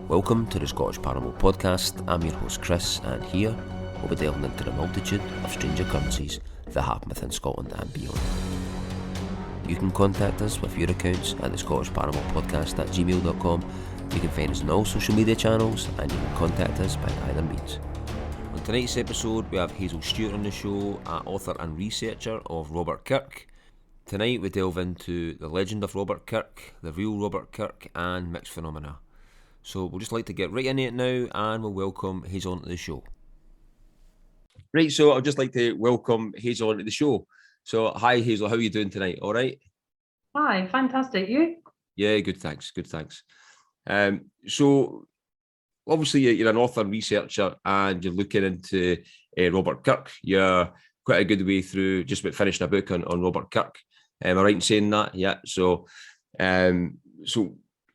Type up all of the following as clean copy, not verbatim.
Welcome to the Scottish Paranormal Podcast. I'm your host Chris, and here we'll be delving into the multitude of strange occurrences that happen within Scotland and beyond. You can contact us with your accounts at the Scottish Paranormal Podcast at gmail.com. You can find us on all social media channels, and you can contact us by either means. On tonight's episode, we have Hazel Stuart on the show, author and researcher of Robert Kirk. Tonight we delve into the legend of Robert Kirk, the real Robert Kirk, and mixed phenomena. So we'll just like to get right into it now, and we'll welcome Hazel onto the show. Right, so I'd just like to welcome Hazel onto the show. So hi Hazel, how are you doing tonight? All right? Hi, fantastic. You? Yeah, good, thanks. So obviously you're an author and researcher, and you're looking into Robert Kirk. You're quite a good way through just about finishing a book on Robert Kirk. Am I right in saying that? Yeah. So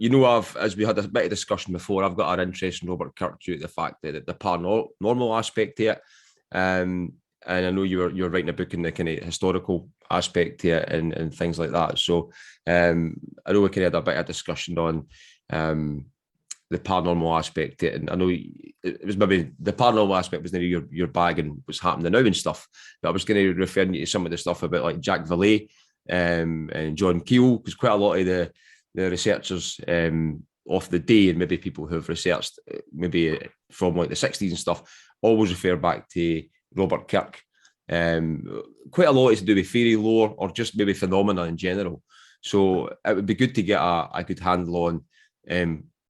you know, as we had a bit of discussion before, I've got our interest in Robert Kirk due to the fact that the paranormal aspect to it, and I know you're writing a book in the kind of historical aspect to it and things like that. So I know we kind of had a bit of discussion on the paranormal aspect to it, and I know it was maybe the paranormal aspect was nearly your bag and what's happening now and stuff. But I was going to refer you to some of the stuff about like Jack Valet and John Keel, because quite a lot of the researchers of the day, and maybe people who have researched maybe from like the 60s and stuff, always refer back to Robert Kirk. Quite a lot is to do with fairy lore or just maybe phenomena in general. So it would be good to get a good handle on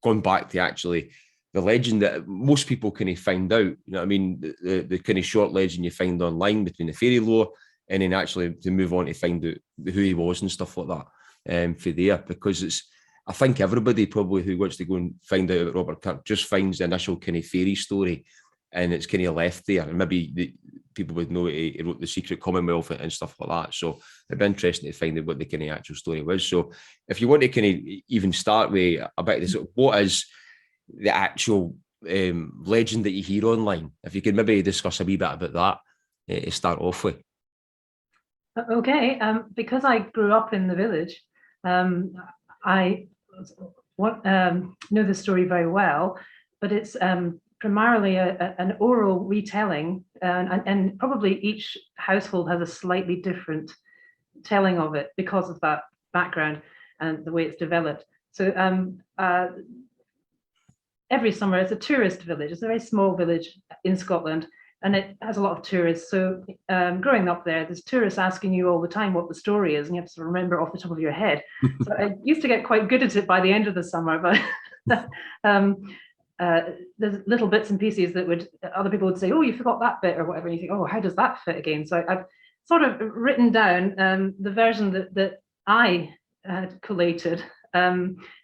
going back to actually the legend that most people kind of find out. You know what I mean? The kind of short legend you find online between the fairy lore, and then actually to move on to find out who he was and stuff like that. For there, because I think everybody probably who wants to go and find out about Robert Kirk just finds the initial kind of fairy story, and it's kind of left there, and maybe people would know he wrote The Secret Commonwealth and stuff like that. So it'd be interesting to find out what the kind of actual story was. So if you want to kind of even start with a bit of this, what is the actual legend that you hear online? If you could maybe discuss a wee bit about that to start off with. Okay, because I grew up in the village, I know the story very well, but it's primarily an oral retelling, and probably each household has a slightly different telling of it because of that background and the way it's developed. So every summer, it's a tourist village. It's a very small village in Scotland, and it has a lot of tourists. So growing up there's tourists asking you all the time what the story is, and you have to remember off the top of your head. So I used to get quite good at it by the end of the summer, but there's little bits and pieces that other people would say, oh, you forgot that bit or whatever, and you think, oh, how does that fit again? So I've sort of written down the version that I had collated,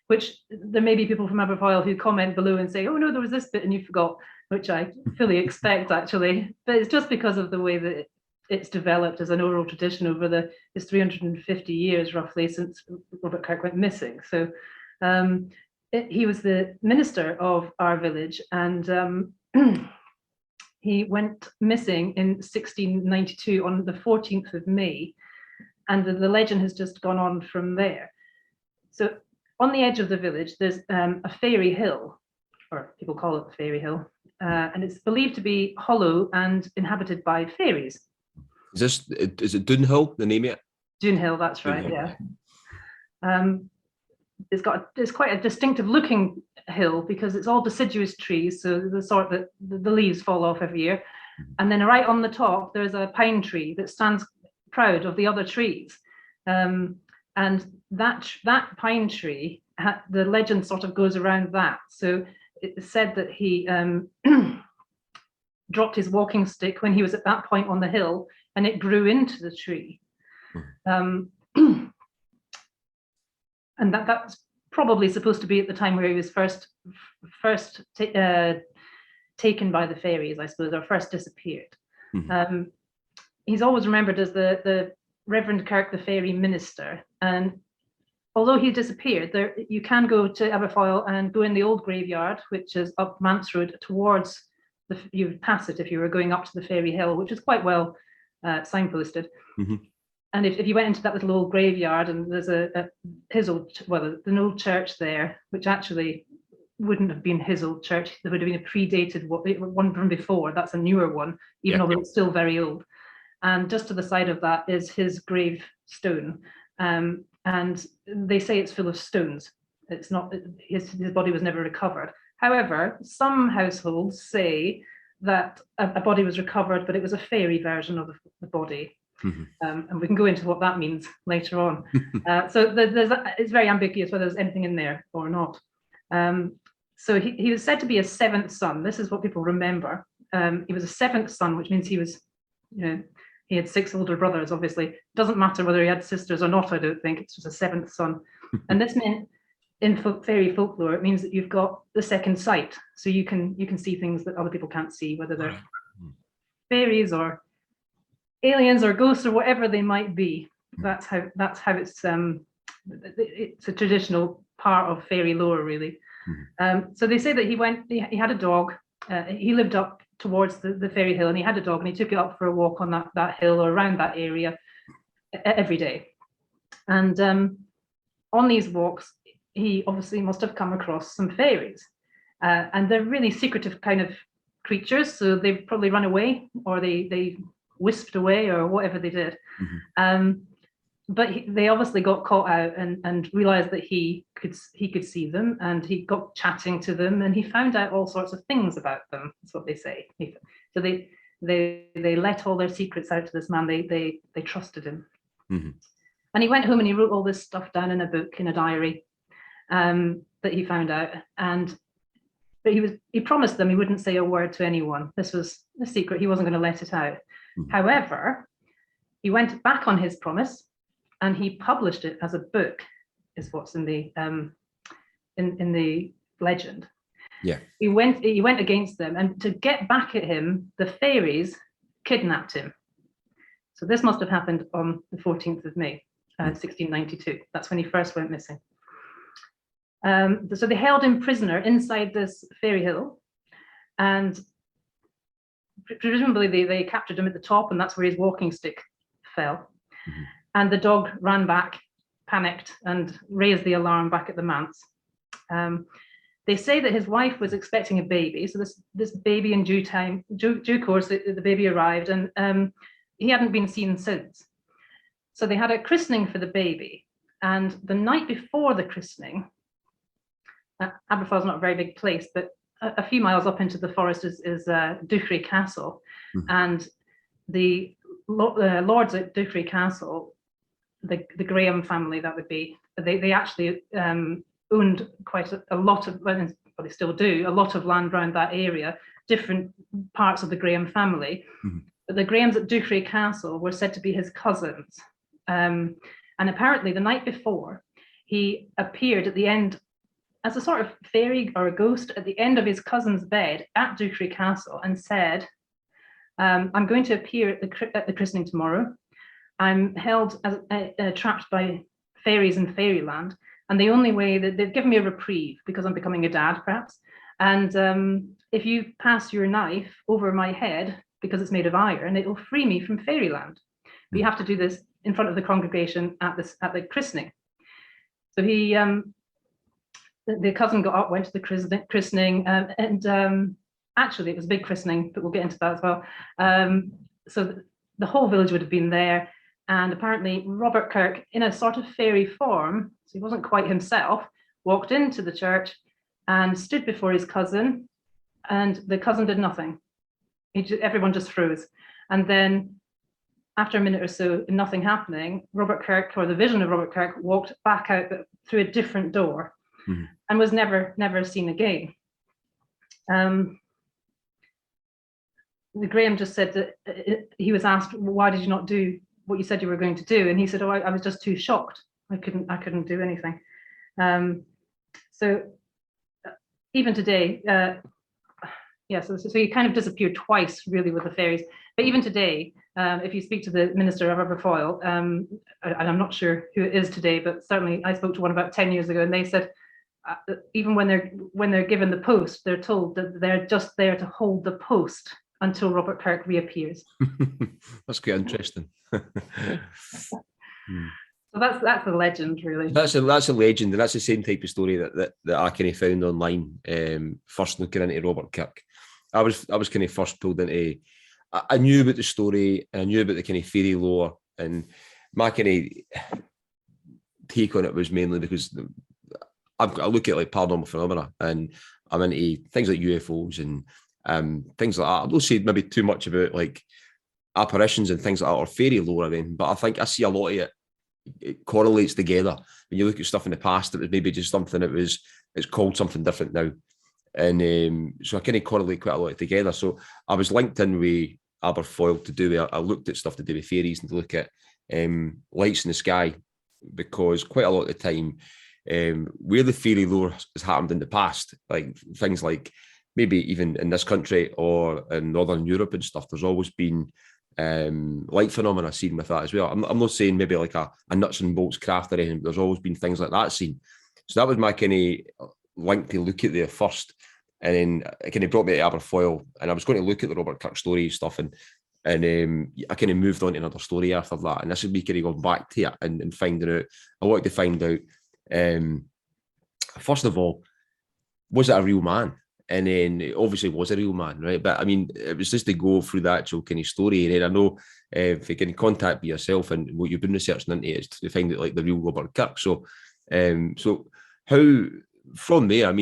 which there may be people from Aberfoyle who comment below and say, oh no, there was this bit and you forgot, which I fully expect actually, but it's just because of the way that it's developed as an oral tradition over his 350 years roughly since Robert Kirk went missing. So he was the minister of our village, and he went missing in 1692 on the 14th of May, and the legend has just gone on from there. So on the edge of the village, there's a fairy hill, or people call it the fairy hill, and it's believed to be hollow and inhabited by fairies. Is it Dunhill, the name of it? Dunhill, that's right, Dunhill. Yeah. It's quite a distinctive looking hill because it's all deciduous trees, so the sort that the leaves fall off every year. And then right on the top, there's a pine tree that stands proud of the other trees. And that pine tree, the legend sort of goes around that. So it's said that he dropped his walking stick when he was at that point on the hill, and it grew into the tree. And that's probably supposed to be at the time where he was first taken by the fairies, I suppose, or first disappeared. He's always remembered as the Reverend Kirk, the fairy minister. And although he disappeared, you can go to Aberfoyle and go in the old graveyard, which is up Mance Road towards you would pass it if you were going up to the Fairy Hill, which is quite well signposted. And if you went into that little old graveyard, and there's his old, well, an old church there, which actually wouldn't have been his old church. There would have been a predated one from before. That's a newer one, even though it's still very old. And just to the side of that is his gravestone. And they say it's full of stones. It's not, his body was never recovered. However, some households say that a body was recovered, but it was a fairy version of the body. And we can go into what that means later on. So it's very ambiguous whether there's anything in there or not. So he was said to be a seventh son. This is what people remember. He was a seventh son, which means he was, he had 6 older brothers, obviously. Doesn't matter whether he had sisters or not, I don't think. It's just a 7th son. And this meant, in fairy folklore, it means that you've got the second sight. So you can see things that other people can't see, whether they're fairies or aliens or ghosts or whatever they might be. That's how it's a traditional part of fairy lore, really. So they say that he had a dog. He lived up towards the Fairy Hill, and he had a dog, and he took it up for a walk on that hill or around that area every day. And on these walks, he obviously must have come across some fairies. And they're really secretive kind of creatures, so they've probably run away, or they wisped away, or whatever they did. But they obviously got caught out and realized that he could see them, and he got chatting to them, and he found out all sorts of things about them. That's what they say. So they let all their secrets out to this man. They trusted him. And he went home and he wrote all this stuff down in a book, in a diary, that he found out. But he promised them he wouldn't say a word to anyone. This was a secret. He wasn't going to let it out. However, he went back on his promise, and he published it as a book, is what's in the legend. He went against them, and to get back at him, the fairies kidnapped him. So this must have happened on the 14th of May, 1692. That's when he first went missing. So they held him prisoner inside this Fairy Hill, and presumably they captured him at the top, and that's where his walking stick fell. And the dog ran back, panicked, and raised the alarm back at the manse. They say that his wife was expecting a baby, so this baby in due course, the baby arrived, and he hadn't been seen since. So they had a christening for the baby, and the night before the christening, Aberfoyle's not a very big place, but a few miles up into the forest is Duchray Castle, and the lords at Duchray Castle, the Graham family, that would be, they actually owned quite a lot of, well, they still do, a lot of land around that area, different parts of the Graham family. But the Grahams at Duchray Castle were said to be his cousins. And apparently the night before, he appeared at the end as a sort of fairy or a ghost at the end of his cousin's bed at Duchray Castle, and said, I'm going to appear at the christening tomorrow. I'm held as trapped by fairies in fairyland, and the only way that they've given me a reprieve because I'm becoming a dad, perhaps. And if you pass your knife over my head, because it's made of iron, it will free me from fairyland. But you have to do this in front of the congregation at the christening. So he, the cousin got up, went to the christening, and actually it was a big christening, but we'll get into that as well. So the whole village would have been there. And apparently Robert Kirk, in a sort of fairy form, so he wasn't quite himself, walked into the church and stood before his cousin, and the cousin did nothing. Everyone just froze. And then after a minute or so, nothing happening, Robert Kirk, or the vision of Robert Kirk, walked back out through a different door and was never seen again. Graham just said that he was asked, why did you not do what you said you were going to do? And he said, oh, I was just too shocked. I couldn't do anything. So even today, so he kind of disappeared twice, really, with the fairies. But even today, if you speak to the minister of Aberfoyle, and I'm not sure who it is today, but certainly I spoke to one about 10 years ago, and they said even when they're given the post, they're told that they're just there to hold the post until Robert Kirk reappears. That's quite interesting. So that's a legend, really. That's a legend, and that's the same type of story that I kind of found online. First looking into Robert Kirk, I was kind of first pulled into. I knew about the story, and I knew about the kind of fairy lore, and my kind of take on it was mainly because I look at like paranormal phenomena, and I'm into things like UFOs and things like that. I don't say maybe too much about like apparitions and things like that or fairy lore, but I think I see a lot of it. It correlates together. When you look at stuff in the past, it was maybe just something it's called something different now. And so I kind of correlate quite a lot together. So I was linked in with Aberfoyle to do it. I looked at stuff to do with fairies and to look at lights in the sky, because quite a lot of the time where the fairy lore has happened in the past, like things like maybe even in this country or in Northern Europe and stuff, there's always been light phenomena seen with that as well. I'm not saying maybe like a nuts and bolts craft or anything, but there's always been things like that seen. So that was my kind of link to look at there first. And then it kind of brought me to Aberfoyle, and I was going to look at the Robert Kirk story stuff, and I kind of moved on to another story after that. And this would be kind of going back to it and finding out. I wanted to find out, first of all, was it a real man? And then it obviously was a real man, right? But I mean, it was just to go through the actual kind of story. And then I know if you can contact me yourself and what you've been researching into is to find out like the real Robert Kirk. So, so how from there,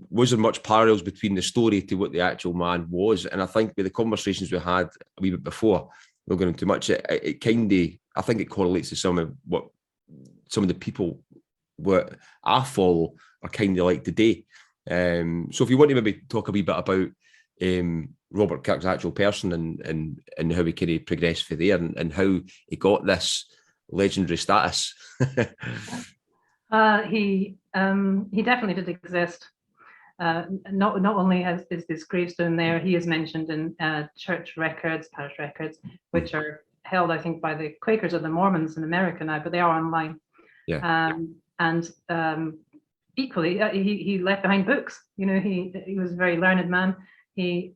was there much parallels between the story to what the actual man was? And I think with the conversations we had a wee bit before, not going into too much, it kind of, I think it correlates to some of the people what I follow are kind of like today. So if you want to maybe talk a wee bit about Robert Kirk's actual person and how he kind of progressed for there and how he got this legendary status. He definitely did exist. Not only is this gravestone there, he is mentioned in church records, parish records, which are held, I think, by the Quakers or the Mormons in America now, but they are online. Yeah. And equally, he left behind books. You know, he was a very learned man. He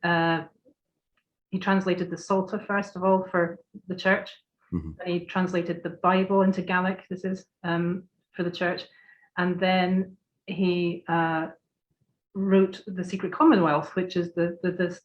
translated the Psalter first of all for the church. Mm-hmm. And he translated the Bible into Gaelic. This is for the church, and then he wrote the Secret Commonwealth, which is the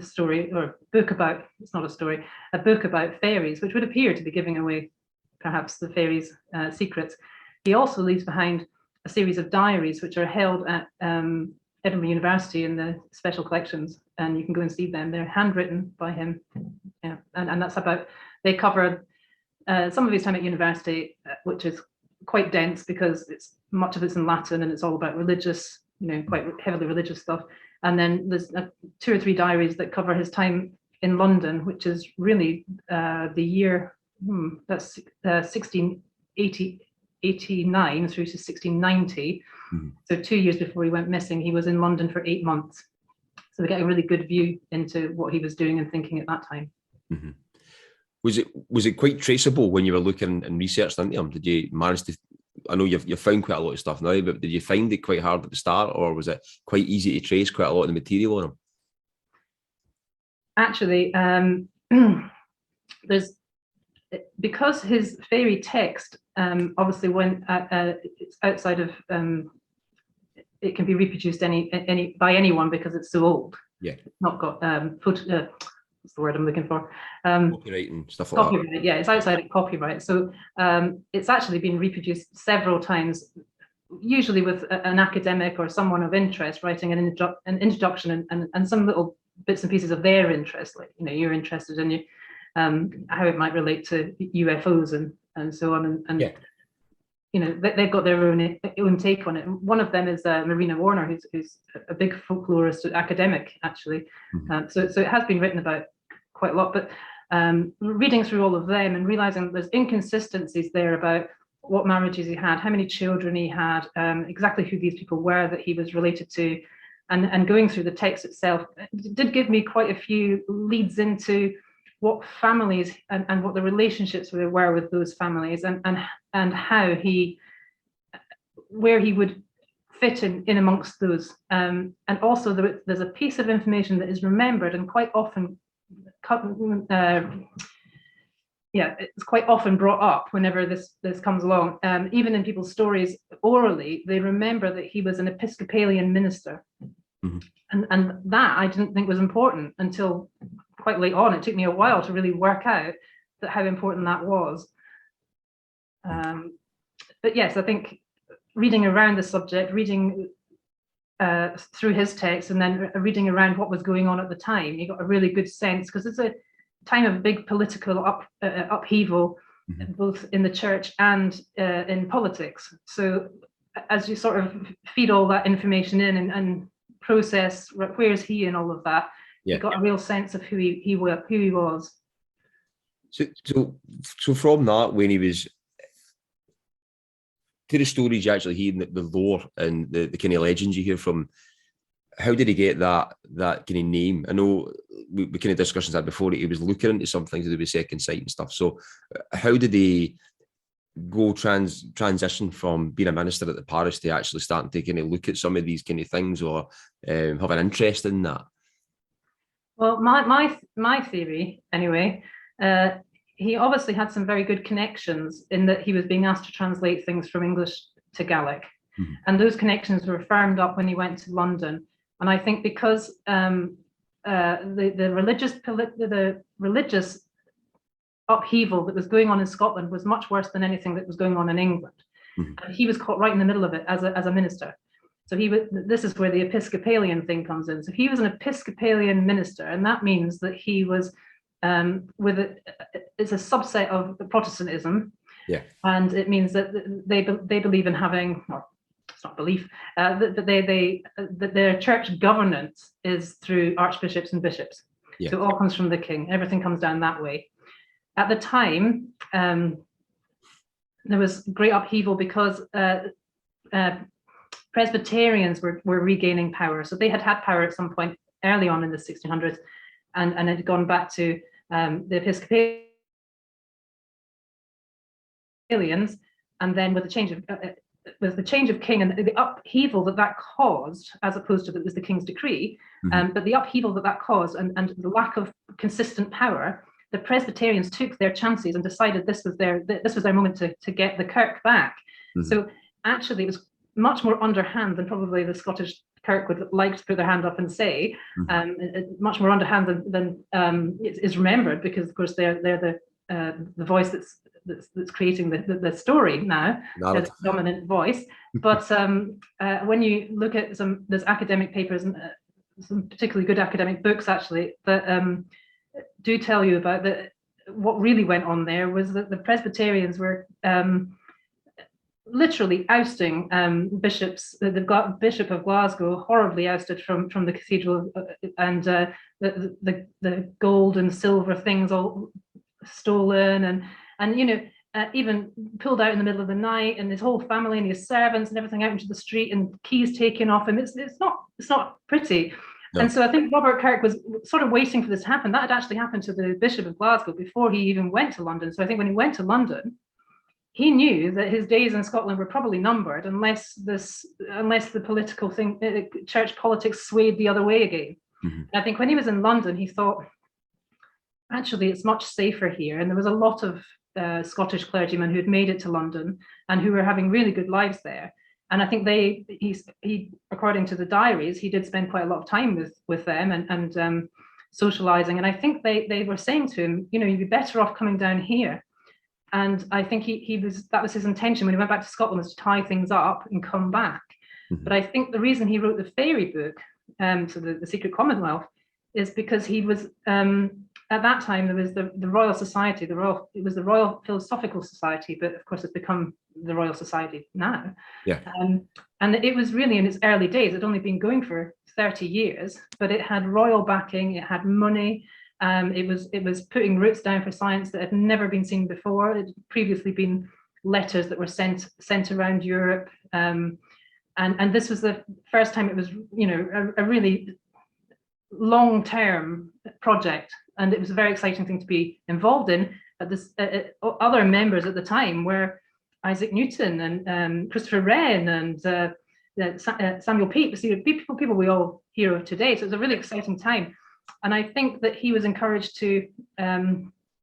story or book about, it's not a story, a book about fairies, which would appear to be giving away perhaps the fairies' secrets. He also leaves behind a series of diaries which are held at Edinburgh University in the special collections, and you can go and see them. They're handwritten by him. Yeah, and that's about, they cover some of his time at university, which is quite dense because much of it's in Latin and it's all about religious, quite heavily religious stuff. And then there's 2 or 3 diaries that cover his time in London, which is really the year, that's 1689 through to 1690. Mm-hmm. So 2 years before he went missing, he was in London for 8 months. So we get a really good view into what he was doing and thinking at that time. Mm-hmm. Was it quite traceable when you were looking and researching into him? Did you manage to, I know you've found quite a lot of stuff now, but did you find it quite hard at the start, or was it quite easy to trace quite a lot of the material on him? Actually, because his fairy text obviously when it's outside of it can be reproduced any by anyone because it's so old. Yeah, it's not got what's the word I'm looking for? Copyright and stuff like copyright, that. Yeah, it's outside of copyright. So it's actually been reproduced several times, usually with an academic or someone of interest writing an introduction and some little bits and pieces of their interest, like you're interested in how it might relate to UFOs and so on. And yeah. they've got their own take on it. One of them is Marina Warner, who's a big folklorist academic, actually. So it has been written about quite a lot. But reading through all of them and realizing there's inconsistencies there about what marriages he had, how many children he had, exactly who these people were that he was related to, and going through the text itself, it did give me quite a few leads into what families and what the relationships were with those families, and how where he would fit in amongst those. And also there's a piece of information that is remembered and quite often it's quite often brought up whenever this comes along. Even in people's stories orally, they remember that he was an Episcopalian minister. And that I didn't think was important until quite late on. It took me a while to really work out how important that was. But yes, I think reading around the subject, reading through his text, and then reading around what was going on at the time, you got a really good sense, because it's a time of big political upheaval, both in the church and in politics. So as you sort of feed all that information in and process where's he in all of that, you got a real sense of who he was. So from that, when he was to the stories you actually hear, the lore and the kind of legends you hear from, how did he get that kind of name? I know we kind of discussions had before, he was looking into some things to do with second sight and stuff. So how did he go transition from being a minister at the parish to actually starting to kind of look at some of these kind of things, or have an interest in that? Well, my theory anyway, he obviously had some very good connections in that he was being asked to translate things from English to Gaelic, and those connections were firmed up when he went to London. And I think because the religious upheaval that was going on in Scotland was much worse than anything that was going on in England, and he was caught right in the middle of it as a minister. So this is where the Episcopalian thing comes in. So he was an Episcopalian minister, and that means that he was it's a subset of Protestantism. And it means that they believe in having, or it's not belief, that their church governance is through archbishops and bishops. So it all comes from the king. Everything comes down that way. At the time, there was great upheaval because Presbyterians were regaining power. So they had power at some point early on in the 1600s, and had gone back to the Episcopalians. And then with the change of king and the upheaval that caused, as opposed to that it was the king's decree, but the upheaval that caused and the lack of consistent power, the Presbyterians took their chances and decided this was their moment to get the kirk back. So actually, it was much more underhand than probably the Scottish kirk would like to put their hand up and say. Much more underhand than is remembered, because of course they're the voice that's creating the story now, the dominant voice. But when you look at there's academic papers and some particularly good academic books actually that do tell you about what really went on there was that the Presbyterians were literally ousting bishops. The Bishop of Glasgow horribly ousted from the cathedral, and the gold and silver things all stolen, and even pulled out in the middle of the night, and his whole family and his servants and everything out into the street, and keys taken off him. It's not pretty. No. And so I think Robert Kirk was sort of waiting for this to happen. That had actually happened to the Bishop of Glasgow before he even went to London. So I think when he went to London, he knew that his days in Scotland were probably numbered, unless the political thing, church politics, swayed the other way again. I think when he was in London, he thought, actually, it's much safer here. And there was a lot of Scottish clergymen who had made it to London and who were having really good lives there. And I think he, according to the diaries, he did spend quite a lot of time with them and socializing. And I think they were saying to him, you'd be better off coming down here. And I think that was his intention when he went back to Scotland, was to tie things up and come back. But I think the reason he wrote the fairy book, so the Secret Commonwealth, is because he was at that time there was the Royal Society, it was the Royal Philosophical Society, but of course it's become the Royal Society now. Yeah. And it was really in its early days. It'd only been going for 30 years, but it had royal backing, it had money. It was putting roots down for science that had never been seen before. It had previously been letters that were sent around Europe. And this was the first time it was, a really long-term project, and it was a very exciting thing to be involved in. Other members at the time were Isaac Newton and Christopher Wren and Samuel Pepys, people we all hear of today. So it was a really exciting time. And I think that he was encouraged to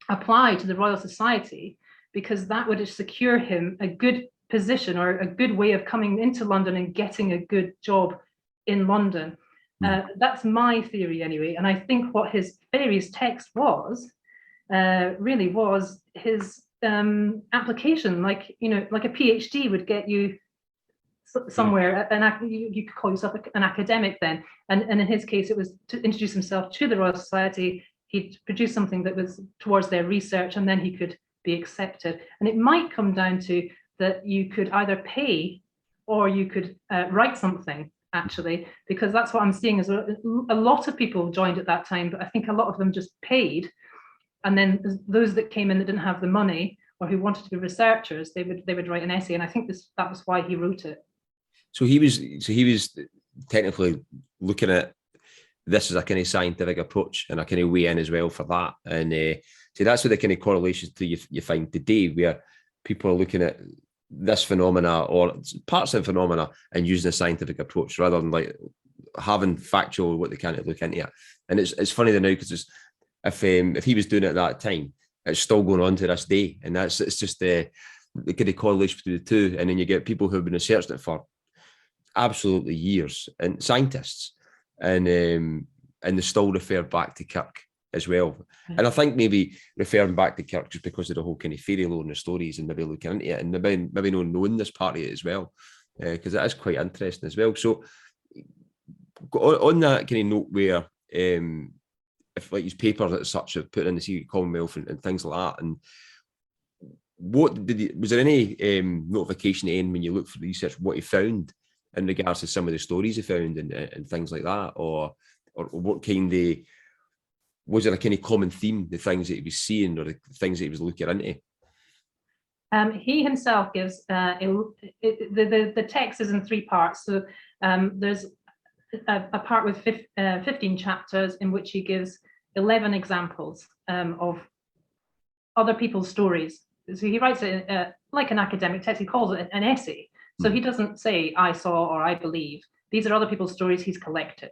apply to the Royal Society because that would secure him a good position or a good way of coming into London and getting a good job in London. That's my theory anyway. And I think what his Fairies text really was his application, like a PhD would get you somewhere, and you could call yourself an academic then. And in his case, it was to introduce himself to the Royal Society. He'd produce something that was towards their research, and then he could be accepted. And it might come down to that you could either pay or you could write something, actually, because that's what I'm seeing is a lot of people joined at that time, but I think a lot of them just paid. And then those that came in that didn't have the money or who wanted to be researchers, they would write an essay. And I think that was why he wrote it. So he was technically looking at this as a kind of scientific approach and a kind of way in as well for that. And so that's what the kind of correlations to you find today, where people are looking at this phenomena or parts of the phenomena and using a scientific approach rather than like having factual what they can't look into it. And it's funny now because if he was doing it at that time, it's still going on to this day, and it's just the kind of correlation between the two. And then you get people who have been researching it for absolutely years, and scientists, and they still refer back to Kirk as well. And I think maybe referring back to Kirk just because of the whole kind of fairy lore and the stories, and maybe looking into it, and maybe not knowing this part of it as well, because it is quite interesting as well. So on that kind of note, where if like his papers as such are put in the Secret Commonwealth and things like that, and was there any notification to end when you looked for research what he found in regards to some of the stories he found and things like that, or what kind of, was there a kind of common theme, the things that he was seeing or the things that he was looking into? He himself gives the text is in 3 parts. So there's a part with 15 chapters in which he gives 11 examples of other people's stories. So he writes it like an academic text. He calls it an essay. So he doesn't say I saw or I believe. These are other people's stories he's collected.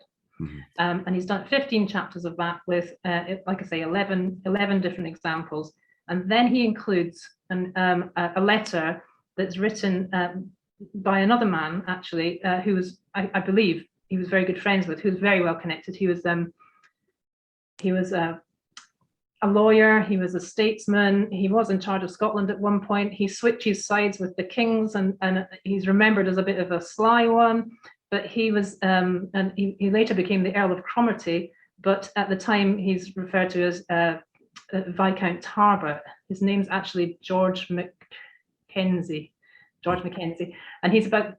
And he's done 15 chapters of that with, like I say, 11 different examples. And then he includes a letter that's written by another man, actually, who was, I believe, he was very good friends with, who was very well connected. He was a lawyer, he was a statesman, he was in charge of Scotland at one point. He switches sides with the kings, and he's remembered as a bit of a sly one. But he was, and he later became the Earl of Cromarty, but at the time he's referred to as Viscount Tarbert. His name's actually George Mackenzie, and he's about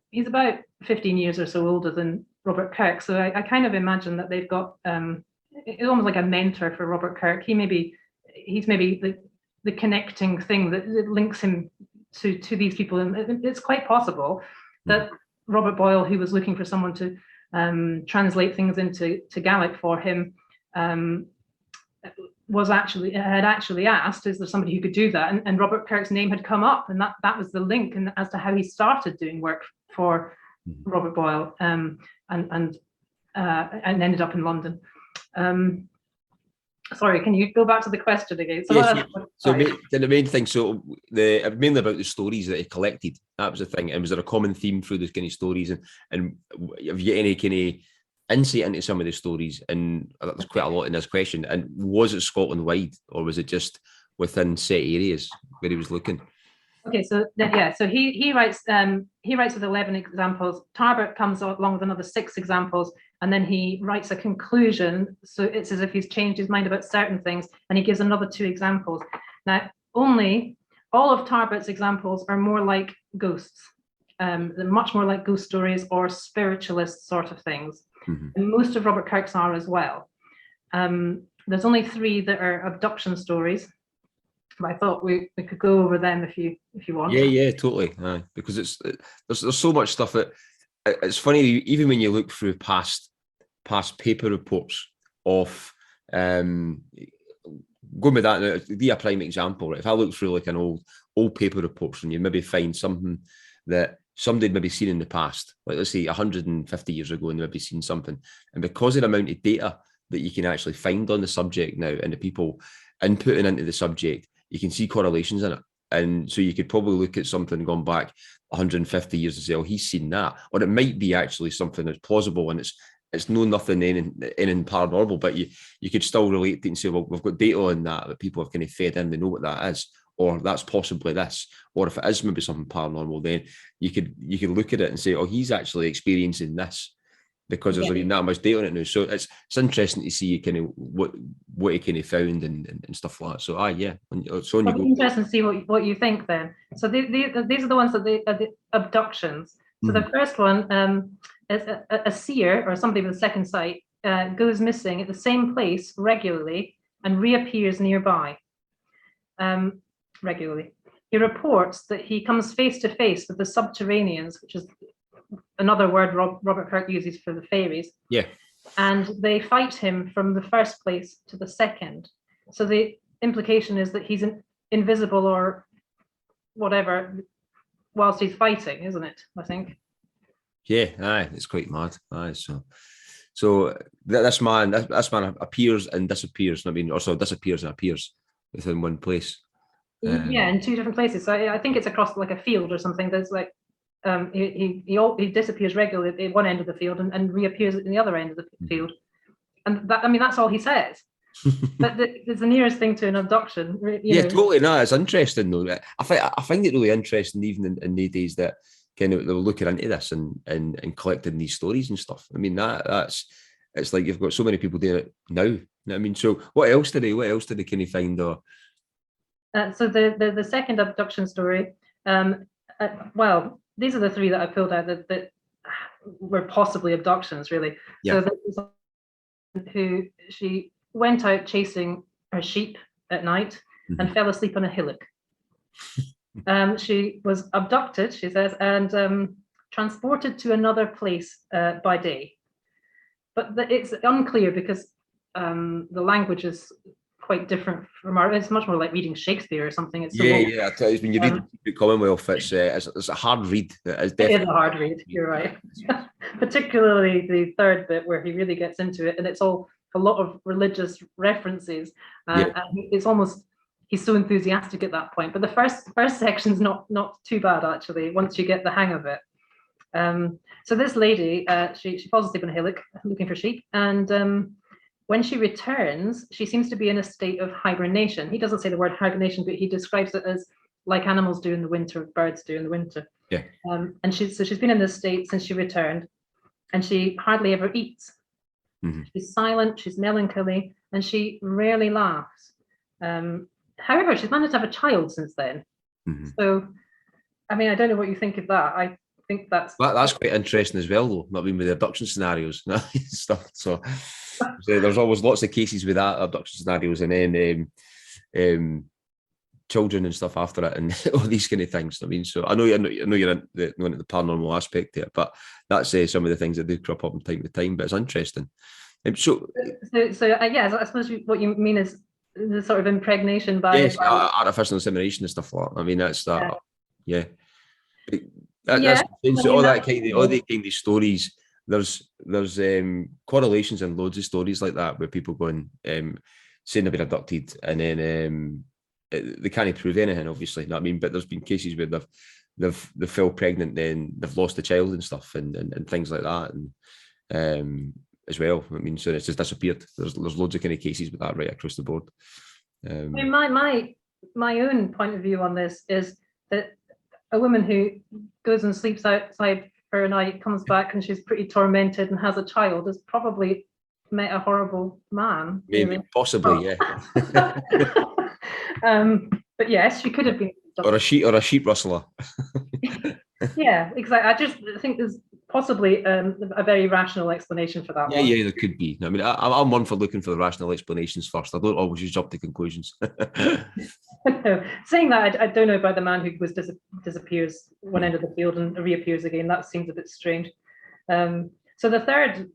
15 years or so older than Robert Kirk. So I kind of imagine that they've got it's almost like a mentor for Robert Kirk. He's maybe the connecting thing that links him to these people, and it's quite possible that Robert Boyle, who was looking for someone to translate things into Gaelic for him, had actually asked, is there somebody who could do that? And Robert Kirk's name had come up, and that was the link and as to how he started doing work for Robert Boyle, and ended up in London. Sorry, can you go back to the question again? So, yes, the main thing, mainly about the stories that he collected, that was the thing. And was there a common theme through those kind of stories? And have you any kind of insight into some of the stories? And there's quite a lot in this question. And was it Scotland wide, or was it just within set areas where he was looking? Okay, so he writes with 11 examples. Tarbert comes along with another 6 examples, and then he writes a conclusion. So it's as if he's changed his mind about certain things, and he gives another 2 examples. Now, all of Tarbot's examples are more like ghosts. They're much more like ghost stories or spiritualist sort of things. And most of Robert Kirk's are as well. There's only 3 that are abduction stories, but I thought we could go over them if you want. Yeah, totally. Because there's so much stuff that it's funny, even when you look through past paper reports of going with that now, to be a prime example, right? If I look through like an old paper reports, and you maybe find something that somebody'd maybe seen in the past, like let's say 150 years ago, and they maybe seen something, and because of the amount of data that you can actually find on the subject now, and the people inputting into the subject, you can see correlations in it. And so you could probably look at something gone back 150 years and say, oh, he's seen that. Or it might be actually something that's plausible, and it's no nothing in paranormal, but you could still relate to it and say, well, we've got data on that people have kind of fed in, they know what that is, or that's possibly this. Or if it is maybe something paranormal, then you could look at it and say, oh, he's actually experiencing this, because there's been that much data on it now. So it's interesting to see kind of what he kind of found and stuff like that. So yeah. So it'll be interesting to see what you think then. So these are the ones that are the abductions. So the first one is a seer, or somebody with a second sight, goes missing at the same place regularly and reappears nearby regularly. He reports that he comes face to face with the subterraneans, which is another word Robert Kirk uses for the fairies. Yeah. And they fight him from the first place to the second. So the implication is that he's invisible or whatever whilst he's fighting, isn't it? I think. Yeah, it's quite mad. So this man appears and disappears. I mean, also disappears and appears within one place. Yeah, in 2 different places. So I think it's across like a field or something. There's like he disappears regularly at one end of the field and reappears at the other end of the field, and that's all he says. But it's the nearest thing to an abduction. You know. Totally. No, it's interesting though. I find it really interesting, even in the days that kind of they were looking into this and collecting these stories and stuff. I mean, it's like you've got so many people doing it now. You know what I mean? So what else did they kind of find? Or so the second abduction story. Well, these are the 3 that I pulled out that were possibly abductions, really. Yeah. So who she went out chasing her sheep at night and fell asleep on a hillock. She was abducted, she says, and transported to another place by day. But it's unclear because the language is quite different from it's much more like reading Shakespeare or something. It's I tell you, when you read the Commonwealth, it's a hard read. It is a hard read, you're right. Particularly the third bit where he really gets into it, and it's all a lot of religious references. And it's almost, he's so enthusiastic at that point. But the first section's not too bad, actually, once you get the hang of it. So this lady, she falls asleep on a hillock looking for sheep, and when she returns, she seems to be in a state of hibernation. He doesn't say the word hibernation, but he describes it as like animals do in the winter, birds do in the winter. Yeah. And she's been in this state since she returned, and she hardly ever eats. She's silent, she's melancholy, and she rarely laughs. However, she's managed to have a child since then. So, I mean, I don't know what you think of that. I think that's quite interesting as well, though. Not being with the abduction scenarios and stuff. So there's always lots of cases with that abduction scenarios, and then children and stuff after it, and all these kind of things. I mean, so I know you're into the paranormal aspect here, but that's some of the things that do crop up from time to time. But it's interesting. So yeah, I suppose what you mean is the sort of impregnation by artificial insemination and stuff like that. I mean, that's that. Yeah. That's so all that kind of stories. There's correlations in loads of stories like that where people go and saying they've been abducted, and then they can't prove anything, obviously. You know what I mean? But there's been cases where they've fell pregnant, then they've lost a child and stuff, and things like that, and as well. I mean, so it's just disappeared. There's loads of kind of cases with that right across the board. I mean, my own point of view on this is that a woman who goes and sleeps outside for a night, comes back and she's pretty tormented and has a child, has probably met a horrible man. Maybe, really. possibly, yeah. But yes, she could have been. or a sheep rustler. Yeah, exactly. I think there's possibly a very rational explanation for that one. Yeah, there could be. I mean, I'm one for looking for the rational explanations first. I don't always just jump to conclusions. No. Saying that, I don't know about the man who disappears one end of the field and reappears again. That seems a bit strange. So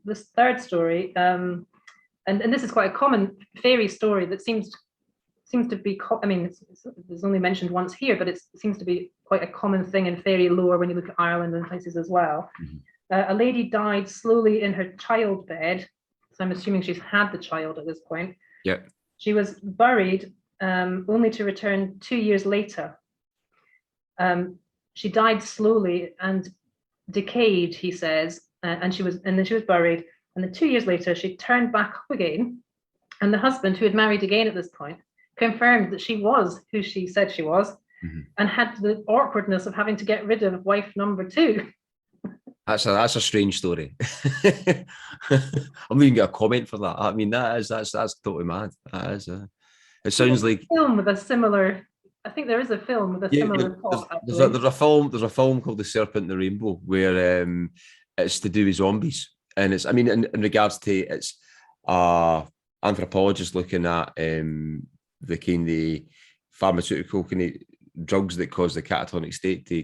this third story, and this is quite a common fairy story that seems to be. I mean, it's only mentioned once here, but it seems to be quite a common thing in fairy lore when you look at Ireland and places as well. A lady died slowly in her child bed. So I'm assuming she's had the child at this point. Yeah. She was buried only to return 2 years later. She died slowly and decayed, he says, and then she was buried. And then 2 years later, she turned back up again. And the husband, who had married again at this point, confirmed that she was who she said she was, and had the awkwardness of having to get rid of wife number 2. That's a strange story. I'm even get a comment for that. I mean, that's totally mad. That is. It sounds like a film with a similar. I think there is a film with a similar plot. There's a film called The Serpent the Rainbow where it's to do with zombies, and it's. I mean, in regards to it's anthropologist looking at the kind of pharmaceutical kind of drugs that cause the catatonic state to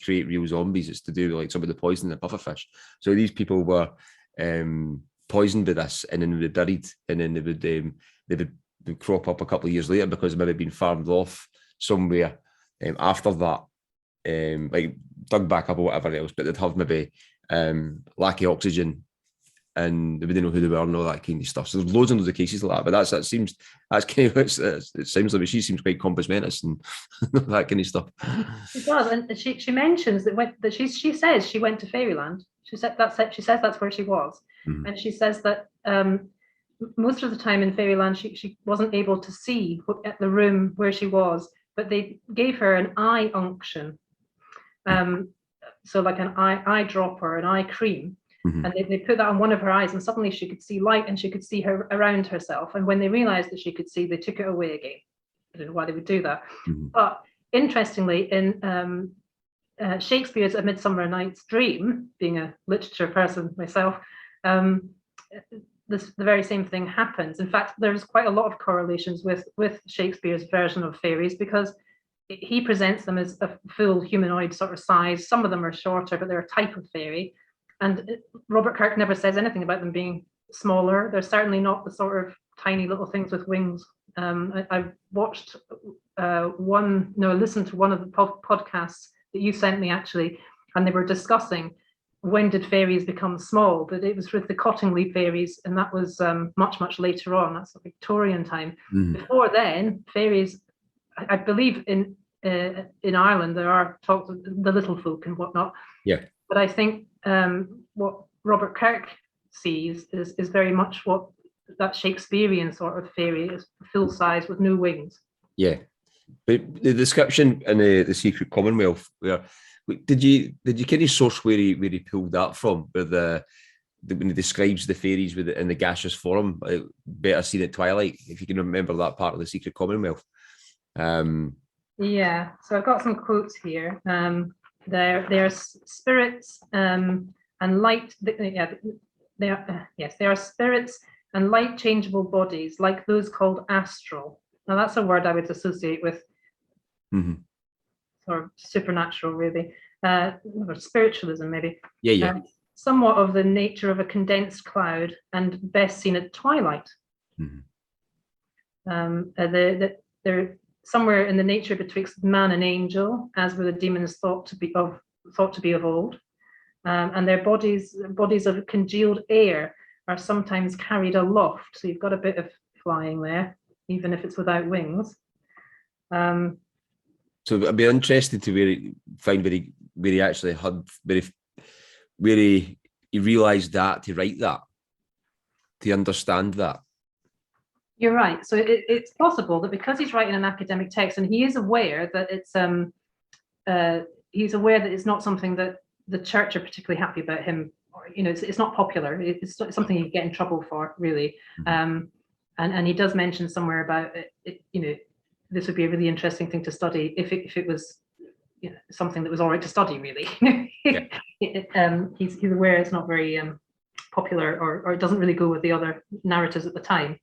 create real zombies. It's to do with like some of the poison in the pufferfish. So these people were poisoned by this, and then they were buried, and then they would crop up a couple of years later because they maybe been farmed off somewhere after that, like dug back up or whatever else, but they'd have maybe lack of oxygen, and they wouldn't know who they were and all that kind of stuff. So there's loads and loads of cases like that. But that's kind of it sounds like she seems quite compos mentis and that kind of stuff. It does, and she mentions that she says she went to Fairyland. She says that's where she was, and she says that most of the time in Fairyland she wasn't able to see at the room where she was, but they gave her an eye unction, so like an eye dropper, an eye cream. And they put that on one of her eyes, and suddenly she could see light and she could see her around herself. And when they realized that she could see, they took it away again. I don't know why they would do that. But interestingly, in Shakespeare's A Midsummer Night's Dream, being a literature person myself, the very same thing happens. In fact, there's quite a lot of correlations with Shakespeare's version of fairies, because he presents them as a full humanoid sort of size. Some of them are shorter, but they're a type of fairy. And Robert Kirk never says anything about them being smaller. They're certainly not the sort of tiny little things with wings. I watched listened to one of the podcasts that you sent me actually, and they were discussing when did fairies become small, but it was with the Cottingley fairies, and that was much, much later on. That's a Victorian time. Before then, fairies, I believe in Ireland, there are talks of the little folk and whatnot. Yeah. But I think what Robert Kirk sees is very much what that Shakespearean sort of fairy is, full size with no wings. Yeah, but the description in the Secret Commonwealth, where did you kind of source where he pulled that from? Where when he describes the fairies in the gaseous form, better seen at twilight. If you can remember that part of the Secret Commonwealth. Yeah, so I've got some quotes here. They are spirits and light. They are spirits and light changeable bodies, like those called astral. Now that's a word I would associate with or supernatural, really, or spiritualism, maybe. Yeah. Somewhat of the nature of a condensed cloud, and best seen at twilight. They're somewhere in the nature betwixt man and angel, as were the demons thought to be of old, and their bodies of congealed air are sometimes carried aloft. So you've got a bit of flying there, even if it's without wings. So I'd be interested to find where he actually had where he realised that, to write that, to understand that. You're right. So it's possible that because he's writing an academic text, and he is aware that it's not something that the church are particularly happy about him. Or, it's not popular. It's something you get in trouble for, really. And he does mention somewhere about it, this would be a really interesting thing to study if it was something that was all right to study, really. He's aware it's not very popular, or it doesn't really go with the other narratives at the time.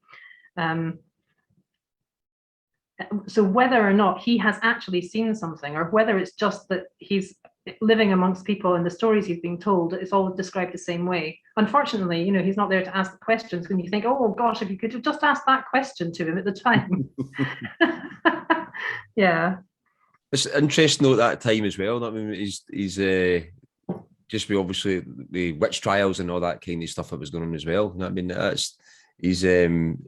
So whether or not he has actually seen something, or whether it's just that he's living amongst people and the stories he's being told, it's all described the same way. Unfortunately, he's not there to ask the questions when you think, oh gosh, if you could have just asked that question to him at the time. Yeah. It's interesting though at that time as well. I mean, he's just be obviously the witch trials and all that kind of stuff that was going on as well. I mean, he was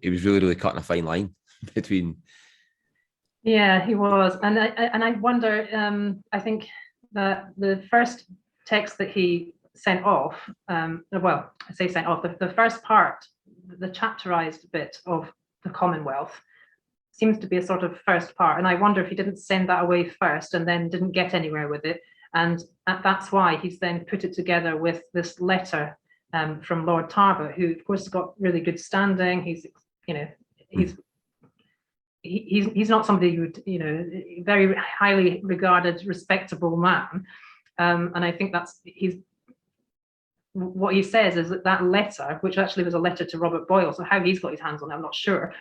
really, really cutting a fine line between. Yeah, he was, and I wonder. I think that the first text that he sent off, well, I say sent off, the first part, the chapterized bit of the Commonwealth, seems to be a sort of first part, and I wonder if he didn't send that away first and then didn't get anywhere with it, and that's why he's then put it together with this letter from Lord Talbot, who of course has got really good standing. He's not somebody who would, very highly regarded, respectable man, and I think what he says is that letter, which actually was a letter to Robert Boyle, so how he's got his hands on it, I'm not sure.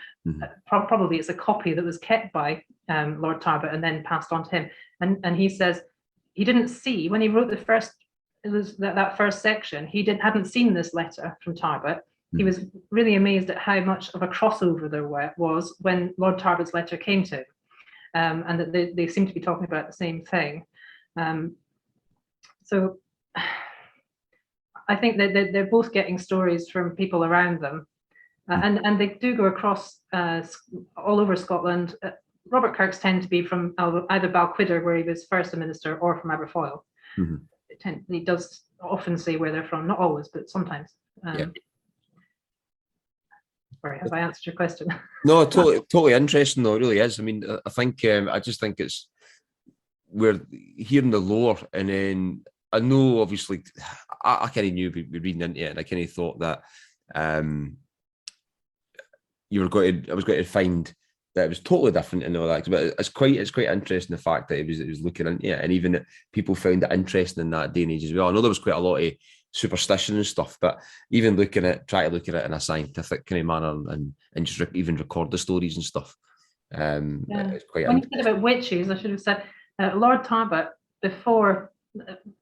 Probably it's a copy that was kept by Lord Talbot and then passed on to him. And he says he didn't see, when he wrote the first, it was that first section, he hadn't seen this letter from Talbot. He was really amazed at how much of a crossover there was when Lord Talbot's letter came to him, and that they seem to be talking about the same thing. So I think that they're both getting stories from people around them, and they do go across all over Scotland. Robert Kirk's tend to be from either Balquhidder, where he was first a minister, or from Aberfoyle. He does often say where they're from, not always, but sometimes. Sorry, have I answered your question? No, totally interesting though, it really is. I mean, I think I just think we're hearing the lore, and then I know obviously I kind of knew we'd be reading into it, and I kind of thought that I was going to find that it was totally different and all that. But it's quite interesting the fact that it was looking into it, and even that people found it interesting in that day and age as well. I know there was quite a lot of superstition and stuff, but even try to look at it in a scientific kind of manner, and just even record the stories and stuff. It's quite. When you said about witches, I should have said Lord Talbot,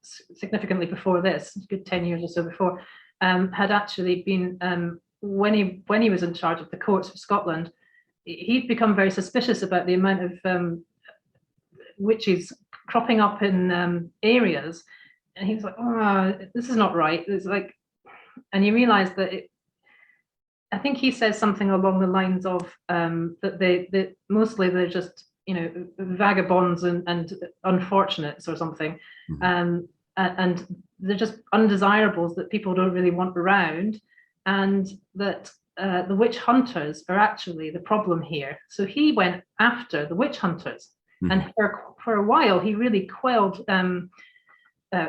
significantly before this, a good 10 years or so before, had actually been when he was in charge of the courts for Scotland, he'd become very suspicious about the amount of witches cropping up in areas. And he was like, oh, this is not right. It's like, and he realized that I think he says something along the lines of that mostly they're just, vagabonds and unfortunates or something. And they're just undesirables that people don't really want around. And that the witch hunters are actually the problem here. So he went after the witch hunters. And for a while, he really quelled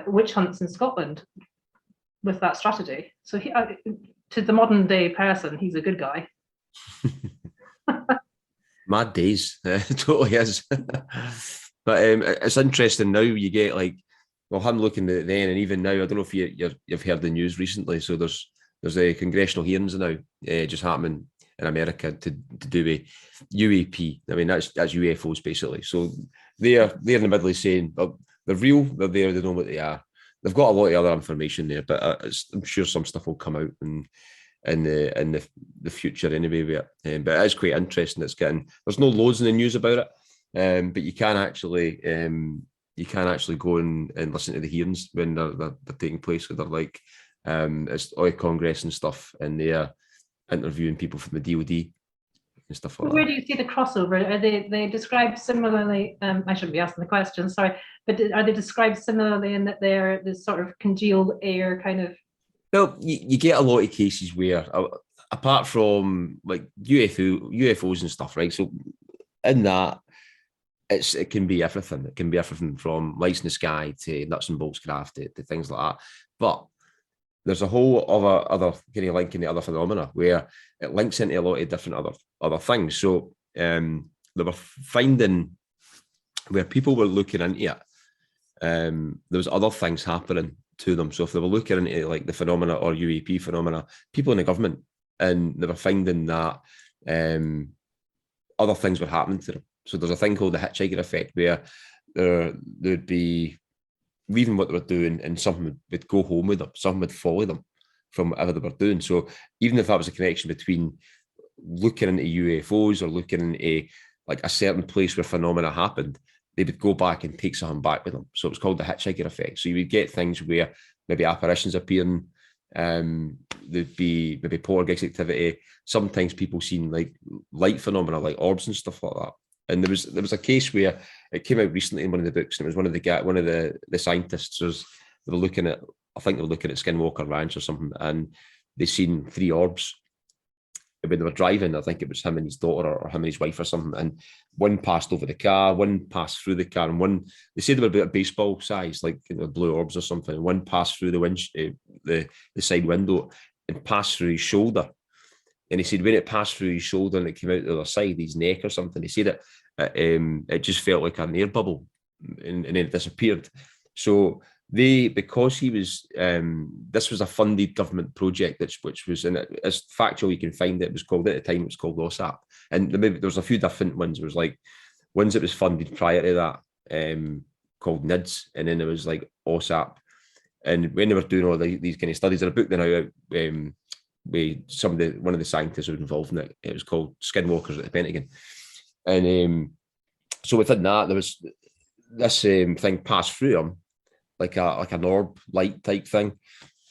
witch hunts in Scotland with that strategy. So to the modern day person, he's a good guy. Mad days, totally is. But it's interesting now. You get I'm looking at it then, and even now, I don't know if you've heard the news recently. So there's a congressional hearings now just happening in America to do with UAP. I mean, that's UFOs basically. So they're in the middle of saying, well, they're real, they're there, they know what they are. They've got a lot of other information there, but I'm sure some stuff will come out in the future anyway. But it is quite interesting. There's no loads in the news about it, but you can actually go and listen to the hearings when they're taking place. So they're it's all Congress and stuff, and they're interviewing people from the DoD and stuff like that. Where do you see the crossover? Are they described similarly? I shouldn't be asking the question, sorry, but are they described similarly in that they're this sort of congealed air kind of? Well, you get a lot of cases where, apart from UFOs and stuff, right? So in that, it can be everything. It can be everything from lights in the sky to nuts and bolts craft to things like that. But there's a whole other kind of link in the other phenomena where it links into a lot of different other things. So they were finding where people were looking into it, there was other things happening to them. So if they were looking into like the phenomena or UAP phenomena, people in the government, and they were finding that other things were happening to them. So there's a thing called the Hitchhiker Effect where there'd be leaving what they were doing and something would go home with them, something would follow them from whatever they were doing. So even if that was a connection between looking into UFOs or looking into like a certain place where phenomena happened, they would go back and take something back with them. So it was called the Hitchhiker Effect. So you would get things where maybe apparitions appearing, there'd be maybe poltergeist activity. Sometimes people seen like light phenomena, like orbs and stuff like that. And there was a case where it came out recently in one of the books, and it was one of the scientists. They were looking at, I think they were looking at Skinwalker Ranch or something, and they seen 3 orbs when they were driving. I think it was him and his daughter or him and his wife or something, and one passed over the car, one passed through the car, and one, they said they were about baseball size, like blue orbs or something, and one passed through the side window and passed through his shoulder. And he said when it passed through his shoulder and it came out the other side, his neck or something, he said it just felt like an air bubble, and then it disappeared. So because he was, this was a funded government project, which was, and as factual you can find it, was called, at the time it was called OSAP. And there was a few different ones. There was like ones that was funded prior to that, called NIDS, and then there was like OSAP. And when they were doing all these kind of studies, in a book now out, with one of the scientists who was involved in it, it was called Skinwalkers at the Pentagon. And so within that, there was this thing passed through him, like an orb light type thing,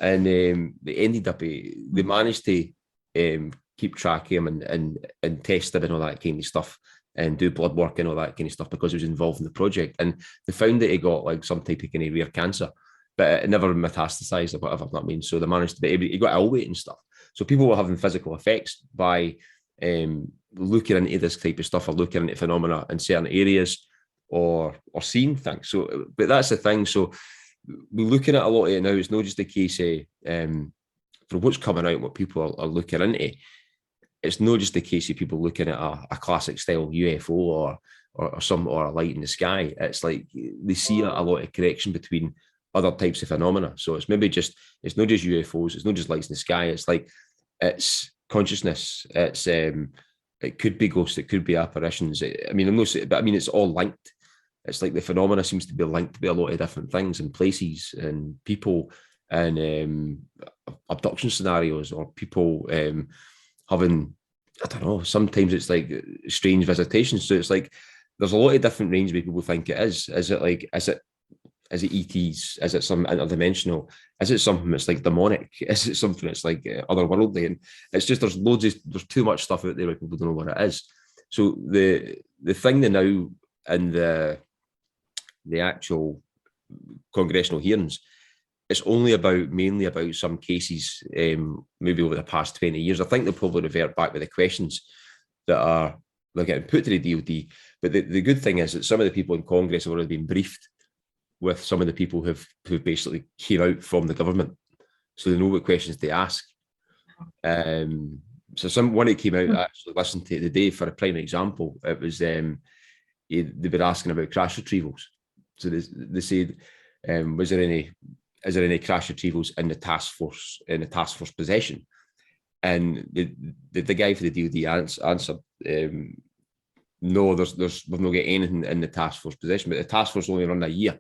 and they ended up, they managed to keep track of him and test him and all that kind of stuff, and do blood work and all that kind of stuff, because he was involved in the project. And they found that he got like some type of kind of rare cancer, but it never metastasized or whatever that means. So they managed to be able, he got ill weight and stuff. So people were having physical effects by looking into this type of stuff, or looking into phenomena in certain areas, or seeing things. So, but that's the thing. So we're looking at a lot of it now. It's not just a case of for what's coming out, what people are looking into. It's not just a case of people looking at a classic style UFO or a light in the sky. It's like they see a lot of connection between other types of phenomena. So it's maybe just, it's not just UFOs, it's not just lights in the sky. It's like, it's consciousness. It's it could be ghosts, it could be apparitions. I mean, I'm not saying, but I mean, it's all linked. It's like the phenomena seems to be linked to a lot of different things and places and people, and abduction scenarios, or people having, I don't know, sometimes it's like strange visitations. So it's like there's a lot of different range where people think it is. Is it like, is it ETs? Is it some interdimensional? Is it something that's like demonic? Is it something that's like otherworldly? And it's just, there's too much stuff out there where people don't know what it is. So the thing that now in the actual congressional hearings, it's only mainly about some cases, maybe over the past 20 years. I think they'll probably revert back with the questions that they're getting put to the DOD. But the good thing is that some of the people in Congress have already been briefed with some of the people who basically came out from the government, so they know what questions to ask. So one that came out, I actually listened to it today for a prime example. It was they were asking about crash retrievals. So they said, is there any crash retrievals in the task force possession? And the guy for the DOD answered, no, we've not got anything in the task force possession, but the task force only run a year.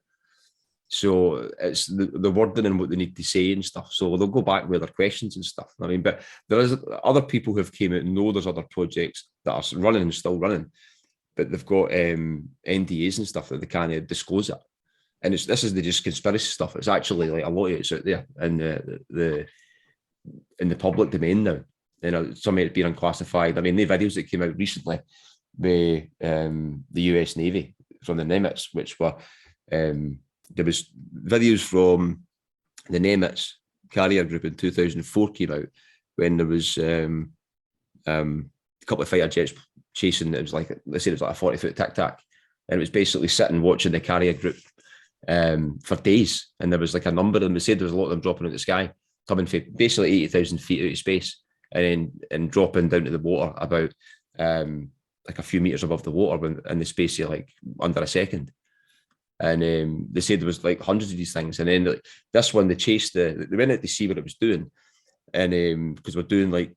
So it's the wording and what they need to say and stuff. So they'll go back with their questions and stuff. I mean, but there is other people who have came out and know there's other projects that are running and still running, but they've got NDAs and stuff that they can't disclose it. And this is the just conspiracy stuff. It's actually like a lot of it's out there in the public domain now. You know, some of it being unclassified. I mean, the videos that came out recently by the US Navy from the Nimitz, which were there was videos from the Nimitz carrier group in 2004 came out, when there was a couple of fighter jets chasing. It was like, they said it was like a 40-foot tic-tac and it was basically sitting watching the carrier group for days, and there was like a number of them. They said there was a lot of them dropping out of the sky, coming from basically 80,000 feet out of space, and dropping down to the water about like a few meters above the water in the space of like under a second. And they said there was like hundreds of these things, and then like, this one they chased they went out to see what it was doing, and because we're doing like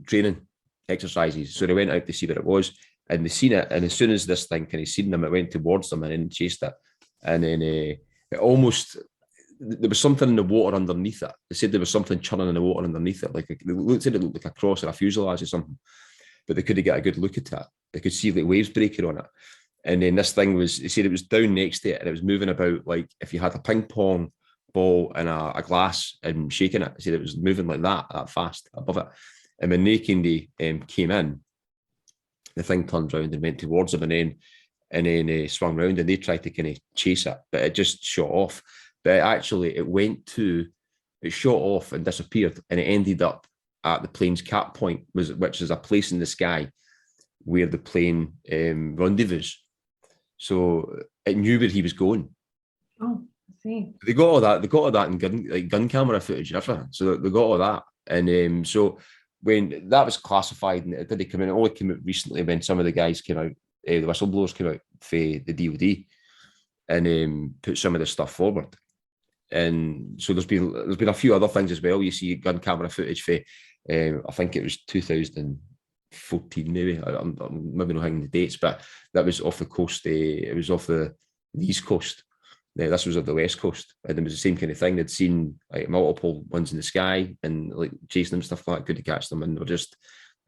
training exercises, so they went out to see what it was, and they seen it, and as soon as this thing kind of seen them, it went towards them and then chased it, and then it almost, there was something in the water underneath it. They said there was something churning in the water underneath it, like it looked like a cross or a fuselage or something, but they couldn't get a good look at it. They could see like waves breaking on it, and then this thing was, they said it was down next to it, and it was moving about like if you had a ping pong ball in a glass and shaking it. They said it was moving like that fast above it, and when they came in, the thing turned around and went towards them, and then swung around, and they tried to kind of chase it, but it just shot off. But actually, it shot off and disappeared, and it ended up at the plane's cap point, which is a place in the sky where the plane rendezvous. So it knew where he was going. Oh, I see. They got all that. They got all that in gun camera footage and everything. So they got all that, and so when that was classified, and it did come in, it only came out recently when some of the guys came out, the whistleblowers came out for the DoD, and put some of the stuff forward. And so there's been a few other things as well. You see gun camera footage for, I think it was 2014 maybe. I'm maybe not hanging the dates, but that was off the coast. It was off the East Coast. This was of the West Coast, and it was the same kind of thing. They'd seen like multiple ones in the sky and like chasing them, stuff like that. Couldn't catch them, and they were just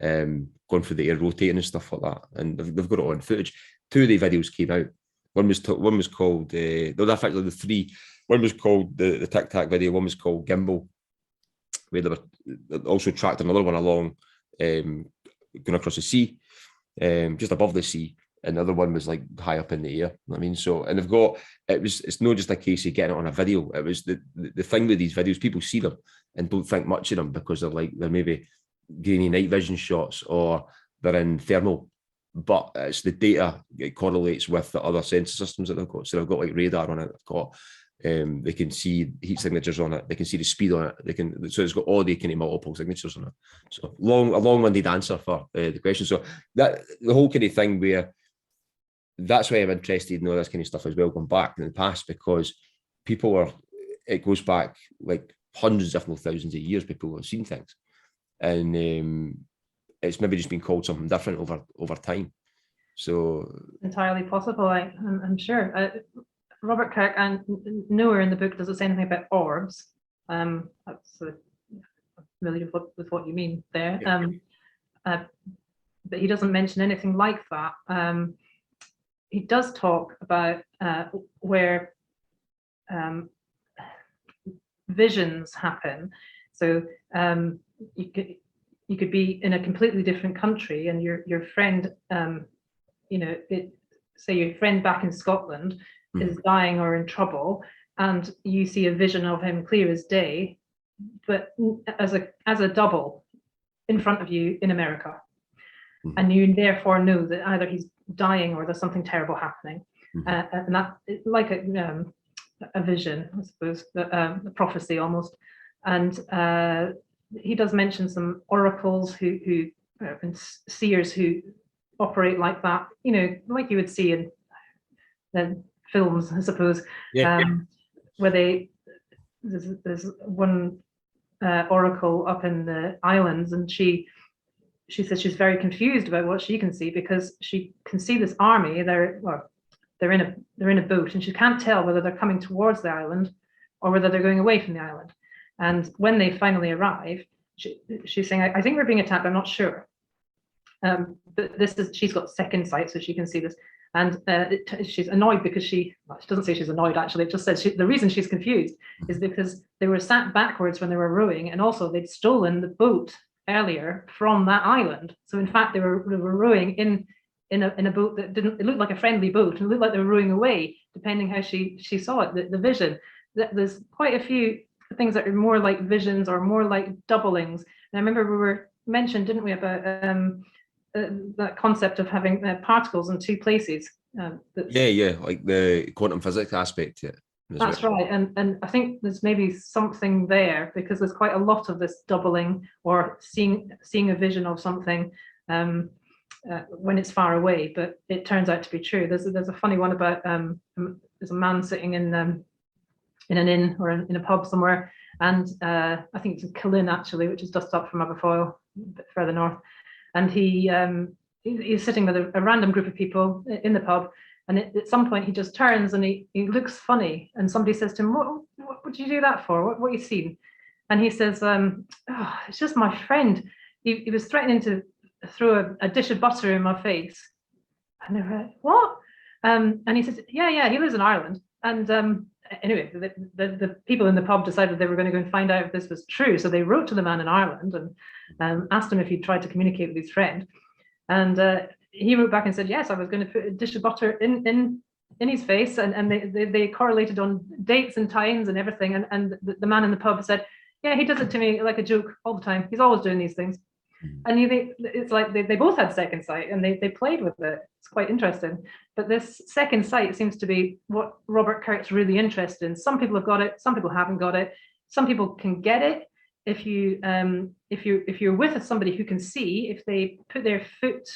going through the air, rotating and stuff like that. And they've got it on footage. Two of the videos came out. One was called effectively the three. One was called the Tic Tac video. One was called Gimbal, where they were also tracked another one along, going across the sea, just above the sea. Another one was like high up in the air. I mean, so, and they've got, it's not just a case of getting it on a video. It was the thing with these videos, people see them and don't think much of them because they're maybe grainy night vision shots or they're in thermal, but it's the data, it correlates with the other sensor systems that they've got. So they've got like radar on it. They've got, they can see heat signatures on it. They can see the speed on it. So it's got all the kind of multiple signatures on it. So a long-winded answer for the question. So that the whole kind of thing where, that's why I'm interested in all this kind of stuff as well, going back in the past, because it goes back like hundreds, if not thousands of years, people have seen things. And it's maybe just been called something different over time. So entirely possible, I'm sure. Robert Kirk, and nowhere in the book does it say anything about orbs. That's familiar with what you mean there. Yeah. But he doesn't mention anything like that. He does talk about where visions happen. So you could be in a completely different country, and your friend, say your friend back in Scotland is dying or in trouble, and you see a vision of him clear as day, but as a double in front of you in America. And you therefore know that either he's dying or there's something terrible happening. And that, like a vision, I suppose, a prophecy almost. And he does mention some oracles who and seers who operate like that, like you would see in films, I suppose, where there's one oracle up in the islands, and she says she's very confused about what she can see, because she can see this army. They're in a boat, and she can't tell whether they're coming towards the island or whether they're going away from the island. And when they finally arrive, she's saying, I think we're being attacked, I'm not sure. But she's got second sight, so she can see this. And she's annoyed because she doesn't say she's annoyed, actually. It just says the reason she's confused is because they were sat backwards when they were rowing, and also they'd stolen the boat earlier from that island. So in fact, they were rowing in a boat that it looked like a friendly boat, and it looked like they were rowing away, depending how she saw it, the vision. There's quite a few things that are more like visions or more like doublings. And I remember we were mentioned, didn't we, about that concept of having particles in two places. Yeah, like the quantum physics aspect to it. That's right, and I think there's maybe something there, because there's quite a lot of this doubling or seeing a vision of something when it's far away, but it turns out to be true. There's a funny one about there's a man sitting in an inn or in a pub somewhere, and I think it's in Cullen actually, which is just up from Aberfoyle, a bit further north, and he's sitting with a random group of people in the pub, and at some point he just turns and he looks funny, and somebody says to him, what would you do that for? What you seen? And he says, oh, it's just my friend. He was threatening to throw a dish of butter in my face. And they're like, what? And he says, yeah, he lives in Ireland. And anyway, the people in the pub decided they were going to go and find out if this was true. So they wrote to the man in Ireland and asked him if he'd tried to communicate with his friend. And he wrote back and said, yes, I was going to put a dish of butter in his face. And they correlated on dates and times and everything. And the man in the pub said, yeah, he does it to me like a joke all the time. He's always doing these things. And it's like they both had second sight and they played with it. It's quite interesting. But this second sight seems to be what Robert Kirk's really interested in. Some people have got it, some people haven't got it. Some people can get it if you're with somebody who can see, if they put their foot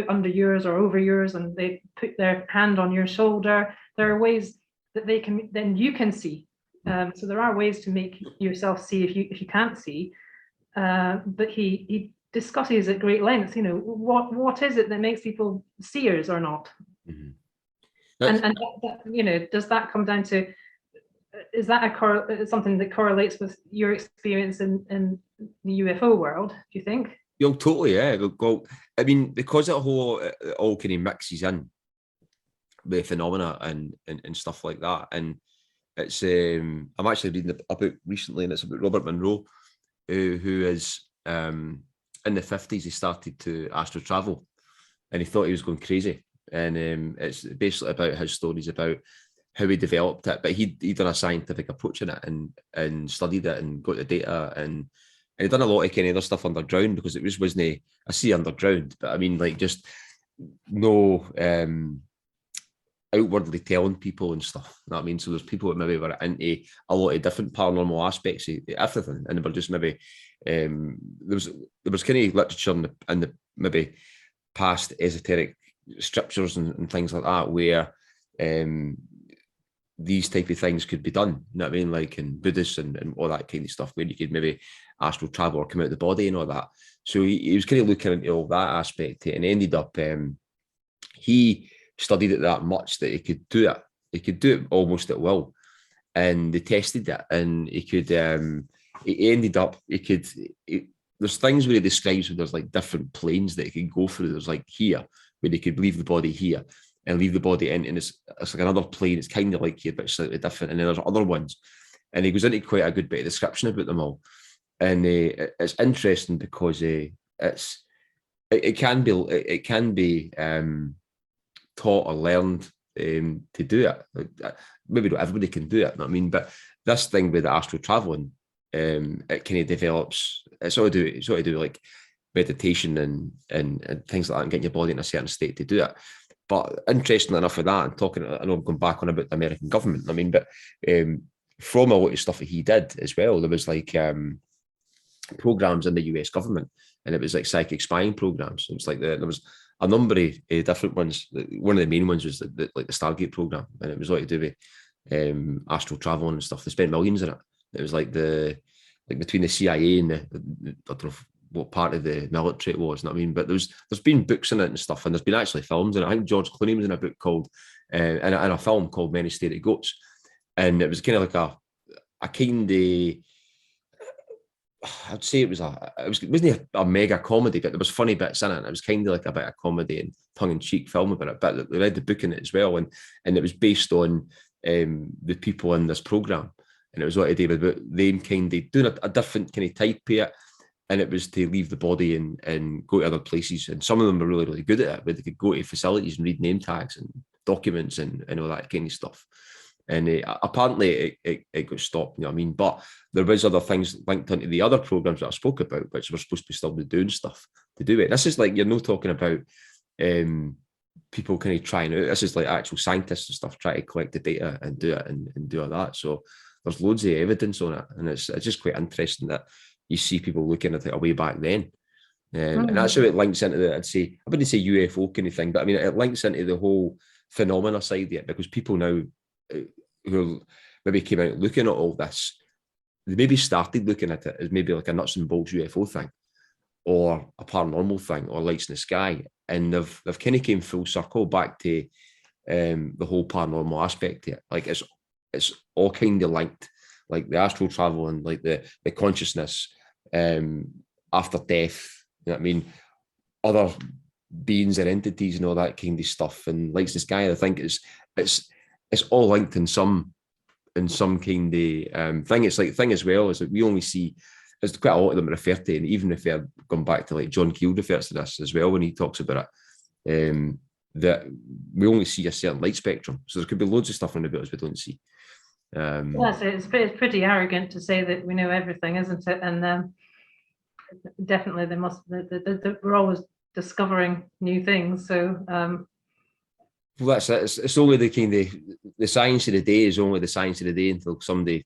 under yours or over yours, and they put their hand on your shoulder. There are ways that then you can see. So there are ways to make yourself see if you can't see. But he discusses at great length, what is it that makes people seers or not? Mm-hmm. And that, does that come down to, is that something that correlates with your experience in the UFO world, do you think? Yeah, totally, yeah. Well, I mean, because it all kind of mixes in with phenomena and stuff like that. And it's, I'm actually reading a book recently, and it's about Robert Monroe, who is in the 50s. He started to astral travel, and he thought he was going crazy. And it's basically about his stories about how he developed it. But he'd done a scientific approach in it and studied it and got the data, and he'd done a lot of kind of other stuff underground, because it wasn't I see underground, but I mean, like, just no outwardly telling people and stuff. You know what I mean? So there's people that maybe were into a lot of different paranormal aspects of everything, and they were just maybe there was kind of literature in the maybe past esoteric scriptures and things like that, where these type of things could be done. You know what I mean? Like in Buddhists and all that kind of stuff, where you could maybe astral travel or come out of the body and all that. So he was kind of looking into all that aspect, and ended up he studied it that much that he could do it. He could do it almost at will, and they tested it, and he could. He ended up. There's things where he describes where there's like different planes that he could go through. There's like here where he could leave the body here and leave the body in, and it's like another plane. It's kind of like here, but slightly different. And then there's other ones, and he goes into quite a good bit of description about them all. And it's interesting because it can be taught or learned to do it. Maybe not everybody can do it, you know what I mean? But this thing with the astral traveling, it kind of develops. It's all to do like meditation and things like that, and getting your body in a certain state to do it. But interestingly enough, with that, and talking, I know I'm going back on about the American government, I mean, but from a lot of stuff that he did as well, there was like programs in the US government, and it was like psychic spying programs. It was like there was a number of different ones. One of the main ones was like the Stargate Program, and it was all to do with astral travel and stuff. They spent millions in it. It was like between the CIA and I don't know what part of the military it was, you know what I mean? But there's been books in it and stuff, and there's been actually films in it. I think George Clooney was in a book called in a film called Many Stated Goats, and it was kind of like a kind of, I'd say it wasn't a mega comedy, but there was funny bits in it. It was kind of like a bit of comedy and tongue-in-cheek film about it. But they read the book in it as well, and it was based on the people in this program, and it was what I did about them kind of doing a different kind of type of it, and it was to leave the body and go to other places. And some of them were really, really good at it, where they could go to facilities and read name tags and documents and all that kind of stuff. And apparently it got stopped, you know what I mean? But there was other things linked into the other programs that I spoke about, which were supposed to be still doing stuff to do it. This is like, you're not talking about people kind of trying out. This is like actual scientists and stuff trying to collect the data and do it and do all that. So there's loads of evidence on it. And it's just quite interesting that you see people looking at it way back then. And that's how it links into the, I wouldn't say UFO kind of thing, but I mean, it links into the whole phenomena side of it, because people now who maybe came out looking at all this, they maybe started looking at it as maybe like a nuts and bolts UFO thing or a paranormal thing or lights in the sky. And they've kind of came full circle back to the whole paranormal aspect of it. Like it's all kind of linked, like the astral travel and like the consciousness after death. You know what I mean? Other beings and entities and all that kind of stuff, and lights in the sky. I think it's all linked in some kind of thing. It's like thing as well is that we only see, there's quite a lot of them refer to, and even if they're going back to like John Keel refers to this as well when he talks about it, that we only see a certain light spectrum. So there could be loads of stuff in the books we don't see. Yes, it's pretty arrogant to say that we know everything, isn't it? And definitely we're always discovering new things. So well, that's it. It's only the kind of the science of the day is only the science of the day until somebody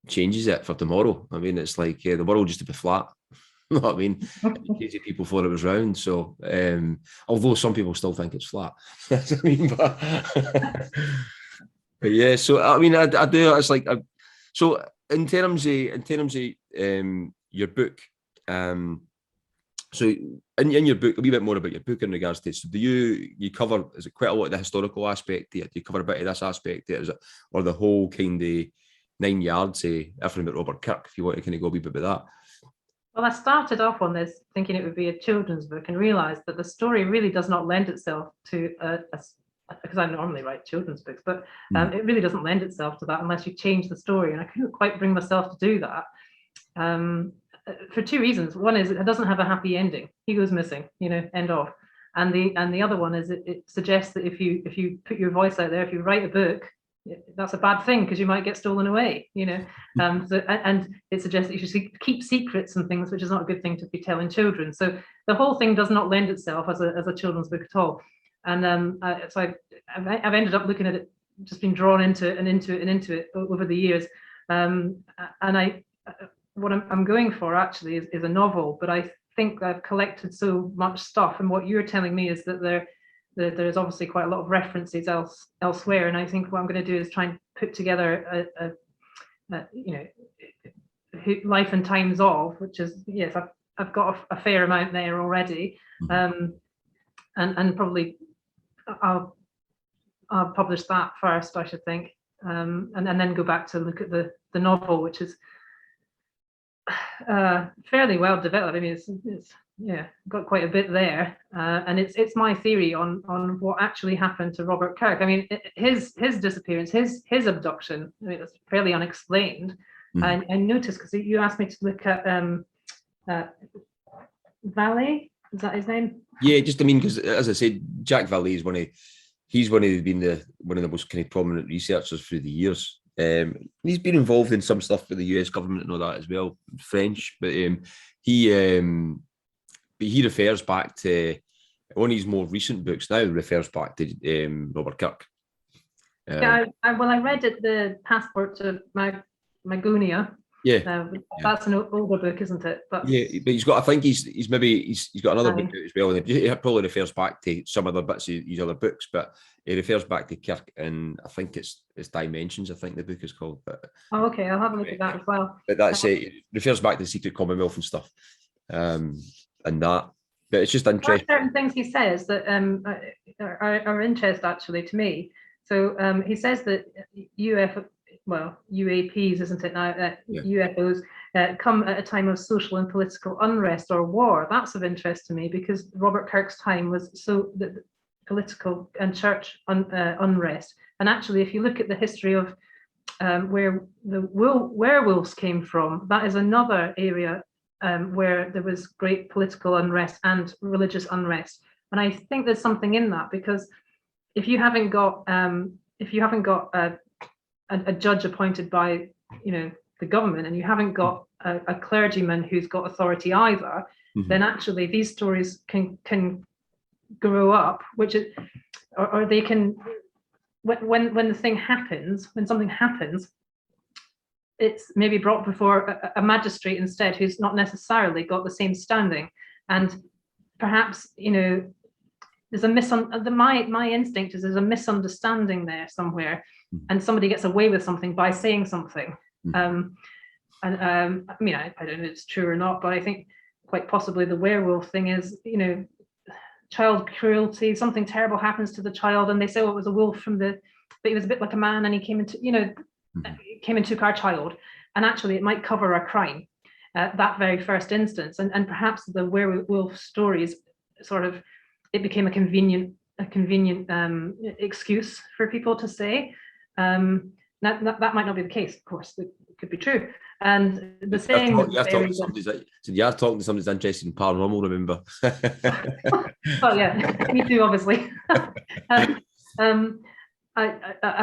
changes it for tomorrow. I mean, it's like the world used to be flat. You know what I mean? Crazy people thought it was round. So although some people still think it's flat. That's what I mean, but yeah, so I mean, I do. It's like so in terms of your book. So in your book, a wee bit more about your book in regards to it. So do you cover, is it quite a lot of the historical aspect here? Do you cover a bit of this aspect here? Is it, or the whole kind of 9 yards of everything about Robert Kirk, if you want to kind of go a wee bit about that? Well, I started off on this thinking it would be a children's book and realized that the story really does not lend itself to because I normally write children's books, but it really doesn't lend itself to that unless you change the story. And I couldn't quite bring myself to do that. For two reasons. One is it doesn't have a happy ending. He goes missing, end of. And the other one is it suggests that if you put your voice out there, if you write a book, that's a bad thing because you might get stolen away, and it suggests that you should keep secrets and things, which is not a good thing to be telling children. So the whole thing does not lend itself as a children's book at all. And so I've ended up looking at it, just been drawn into it over the years. And what I'm going for actually is a novel, but I think I've collected so much stuff, and what you're telling me is that there's obviously quite a lot of references elsewhere, and I think what I'm going to do is try and put together a Life and Times of, which is, yes, I've got a fair amount there already, and probably I'll publish that first, I should think, and then go back to look at the novel, which is fairly well developed. I mean, it's got quite a bit there, and it's my theory on what actually happened to Robert Kirk. I mean, his disappearance, his abduction. I mean, it's fairly unexplained. I noticed, because you asked me to look at Valley. Is that his name? Yeah, just I mean, because as I said, Jack Valley is one of the most kind of prominent researchers through the years. He's been involved in some stuff with the US government and all that as well, French. But he refers back to one of his more recent books now. Refers back to Robert Kirk. I read it, The Passport to Magonia. Yeah, that's an older book, isn't it? But yeah, but he's got. I think he's got another book out as well. And he probably refers back to some other bits of his other books, but he refers back to Kirk, and I think it's Dimensions. I think the book is called. But okay, I'll have a look at that as well. But that's it. It refers back to the Secret Commonwealth and stuff, and that. But it's just interesting. There are certain things he says that are interest actually to me. So he says that UAPs, isn't it now? UFOs come at a time of social and political unrest or war. That's of interest to me, because Robert Kirk's time was so the political and church unrest. And actually, if you look at the history of where the werewolves came from, that is another area where there was great political unrest and religious unrest. And I think there's something in that, because if you haven't got a judge appointed by, the government, and you haven't got a clergyman who's got authority either, then actually these stories can grow up, or they can, when something happens, it's maybe brought before a magistrate instead, who's not necessarily got the same standing, and perhaps there's my instinct is there's a misunderstanding there somewhere, and somebody gets away with something by saying something. I don't know if it's true or not, but I think quite possibly the werewolf thing is, child cruelty. Something terrible happens to the child, and they say, "Oh, it was a wolf but he was a bit like a man, and he came and took our child." And actually, it might cover a crime at that very first instance, and perhaps the werewolf stories it became a convenient excuse for people to say. That might not be the case, of course. It could be true. And the same. You are talking to somebody that's interested in paranormal, remember? Well, yeah, me too, obviously. I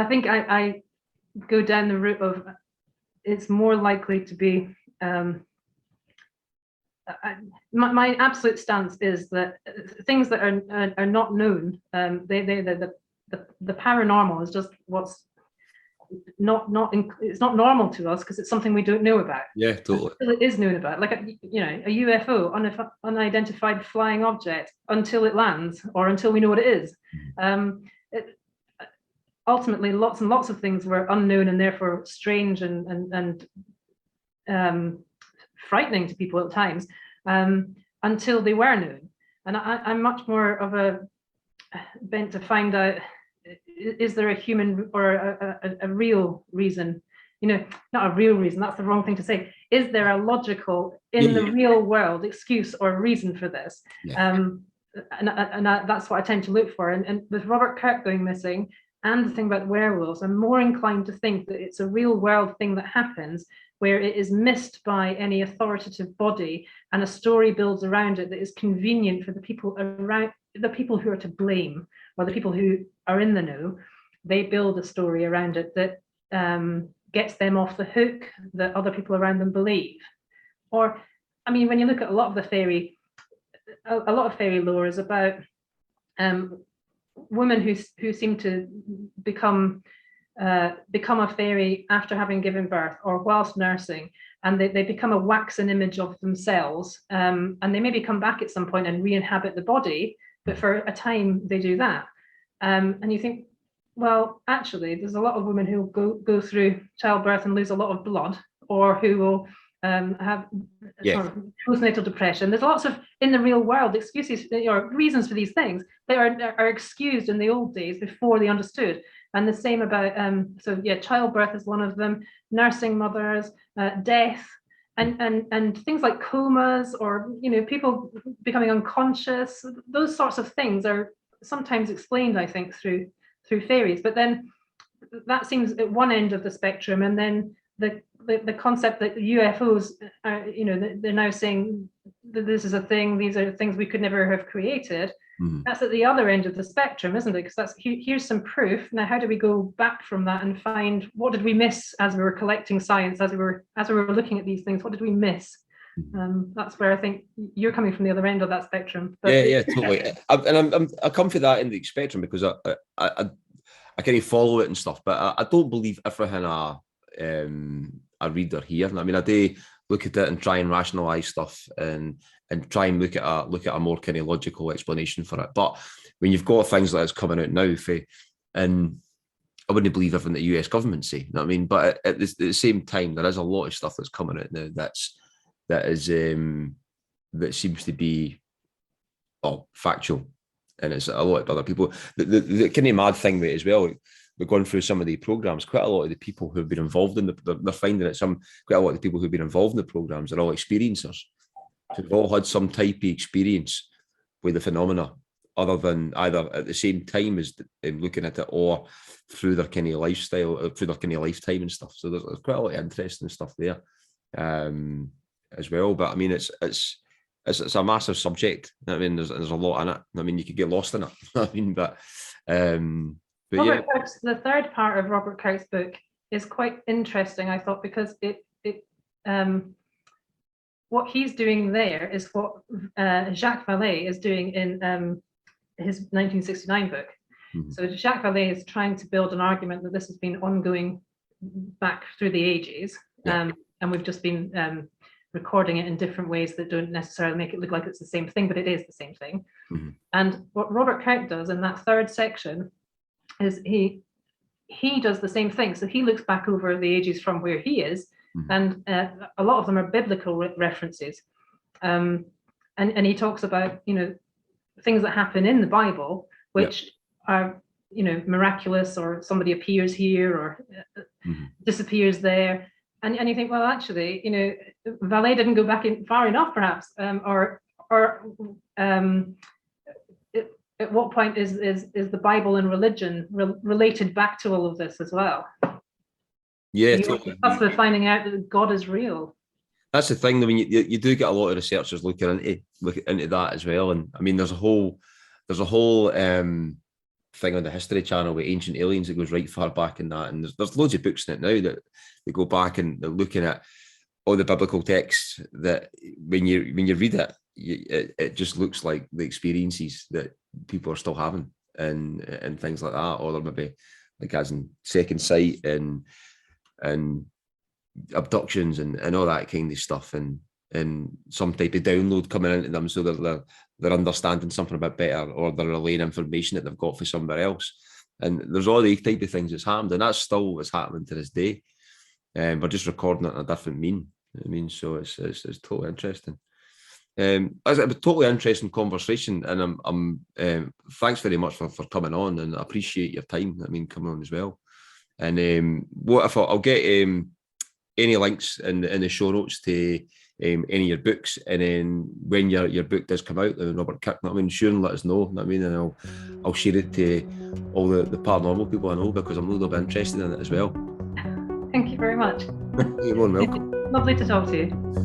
think I go down the route of it's more likely to be. My absolute stance is that things that are not known, the paranormal is just what's it's not normal to us because it's something we don't know about. Yeah, totally. It is known about, like a UFO, unidentified flying object, until it lands or until we know what it is. Ultimately, lots and lots of things were unknown and therefore strange and frightening to people at times, until they were known. And I'm much more of a bent to find out, is there a human or a real reason? Not a real reason, that's the wrong thing to say. Is there a logical, in the real world, excuse or reason for this? And that's what I tend to look for. And with Robert Kirk going missing, and the thing about werewolves, I'm more inclined to think that it's a real world thing that happens, where it is missed by any authoritative body, and a story builds around it that is convenient for the people around, the people who are to blame, or the people who are in the know. They build a story around it that gets them off the hook, that other people around them believe. Or, I mean, when you look at a lot of fairy lore is about women who seem to become a fairy after having given birth or whilst nursing, and they become a waxen image of themselves, and they maybe come back at some point and re-inhabit the body, but for a time they do that. And you think, well, actually, there's a lot of women who go through childbirth and lose a lot of blood, or who will have sort of postnatal depression. There's lots of, in the real world, excuses or reasons for these things that are excused in the old days before they understood. And the same about, childbirth is one of them, nursing mothers, death, and things like comas, or, people becoming unconscious. Those sorts of things are sometimes explained, I think, through fairies. But then that seems at one end of the spectrum, and then the concept that UFOs are, they're now saying that this is a thing, these are things we could never have created. That's at the other end of the spectrum, isn't it? Because that's here's some proof. Now, how do we go back from that and find what did we miss as we were collecting science, as we were looking at these things? What did we miss? That's where I think you're coming from, the other end of that spectrum. But, totally. I come for that in the spectrum because I kind of follow it and stuff, but I don't believe everything I read or hear. I mean, I do look at it and try and rationalize stuff and try and look at a more kind of logical explanation for it. But when you've got things like this coming out now, and I wouldn't believe everything the US government say. You know what I mean? But at the same time, there is a lot of stuff that's coming out now that seems to be factual, and it's a lot of other people. The kind of mad thing with it as well. We're going through some of the programs. Quite a lot of the people who've been involved in they're finding that quite a lot of the people who've been involved in the programs are all experiencers. So they've all had some type of experience with the phenomena, other than either at the same time as looking at it, or through their kind of lifestyle, or through their kind of lifetime and stuff. So there's quite a lot of interesting stuff there as well. But I mean, it's a massive subject. I mean, there's a lot in it. I mean, you could get lost in it. I mean, but Robert Kirk's, the third part of Robert Kirk's book is quite interesting, I thought, because what he's doing there is what Jacques Vallée is doing in his 1969 book. Mm-hmm. So Jacques Vallée is trying to build an argument that this has been ongoing back through the ages, and we've just been recording it in different ways that don't necessarily make it look like it's the same thing, but it is the same thing. Mm-hmm. And what Robert Kirk does in that third section is he does the same thing. So he looks back over the ages from where he is, and a lot of them are biblical references. And he talks about, things that happen in the Bible, which are, miraculous, or somebody appears here or disappears there. And you think, well, actually, Vallée didn't go back in far enough, perhaps, or at what point is the Bible and religion related back to all of this as well? Yeah, totally. That's for finding out that God is real. That's the thing. I mean, you do get a lot of researchers looking into that as well. And I mean, there's a whole thing on the History Channel with ancient aliens that goes right far back in that. And there's loads of books in it now that they go back and they're looking at all the biblical texts that when you read it, it just looks like the experiences that people are still having and things like that, or maybe like as in second sight and abductions and all that kind of stuff, and some type of download coming into them, so that they're understanding something a bit better, or they're relaying information that they've got for somewhere else. And there's all these type of things that's happened, and that's still what's happening to this day. We're just recording it in a different mean. I mean, so it's totally interesting. It's a totally interesting conversation, and I'm thanks very much for coming on, and I appreciate your time. I mean, coming on as well. And what if I'll get any links in the show notes to any of your books, and then when your book does come out, the Robert Kirk, I mean, sure, and let us know. I mean, and I'll share it to all the paranormal people I know, because I'm a little bit interested in it as well. Thank you very much. You're more than welcome. Lovely to talk to you.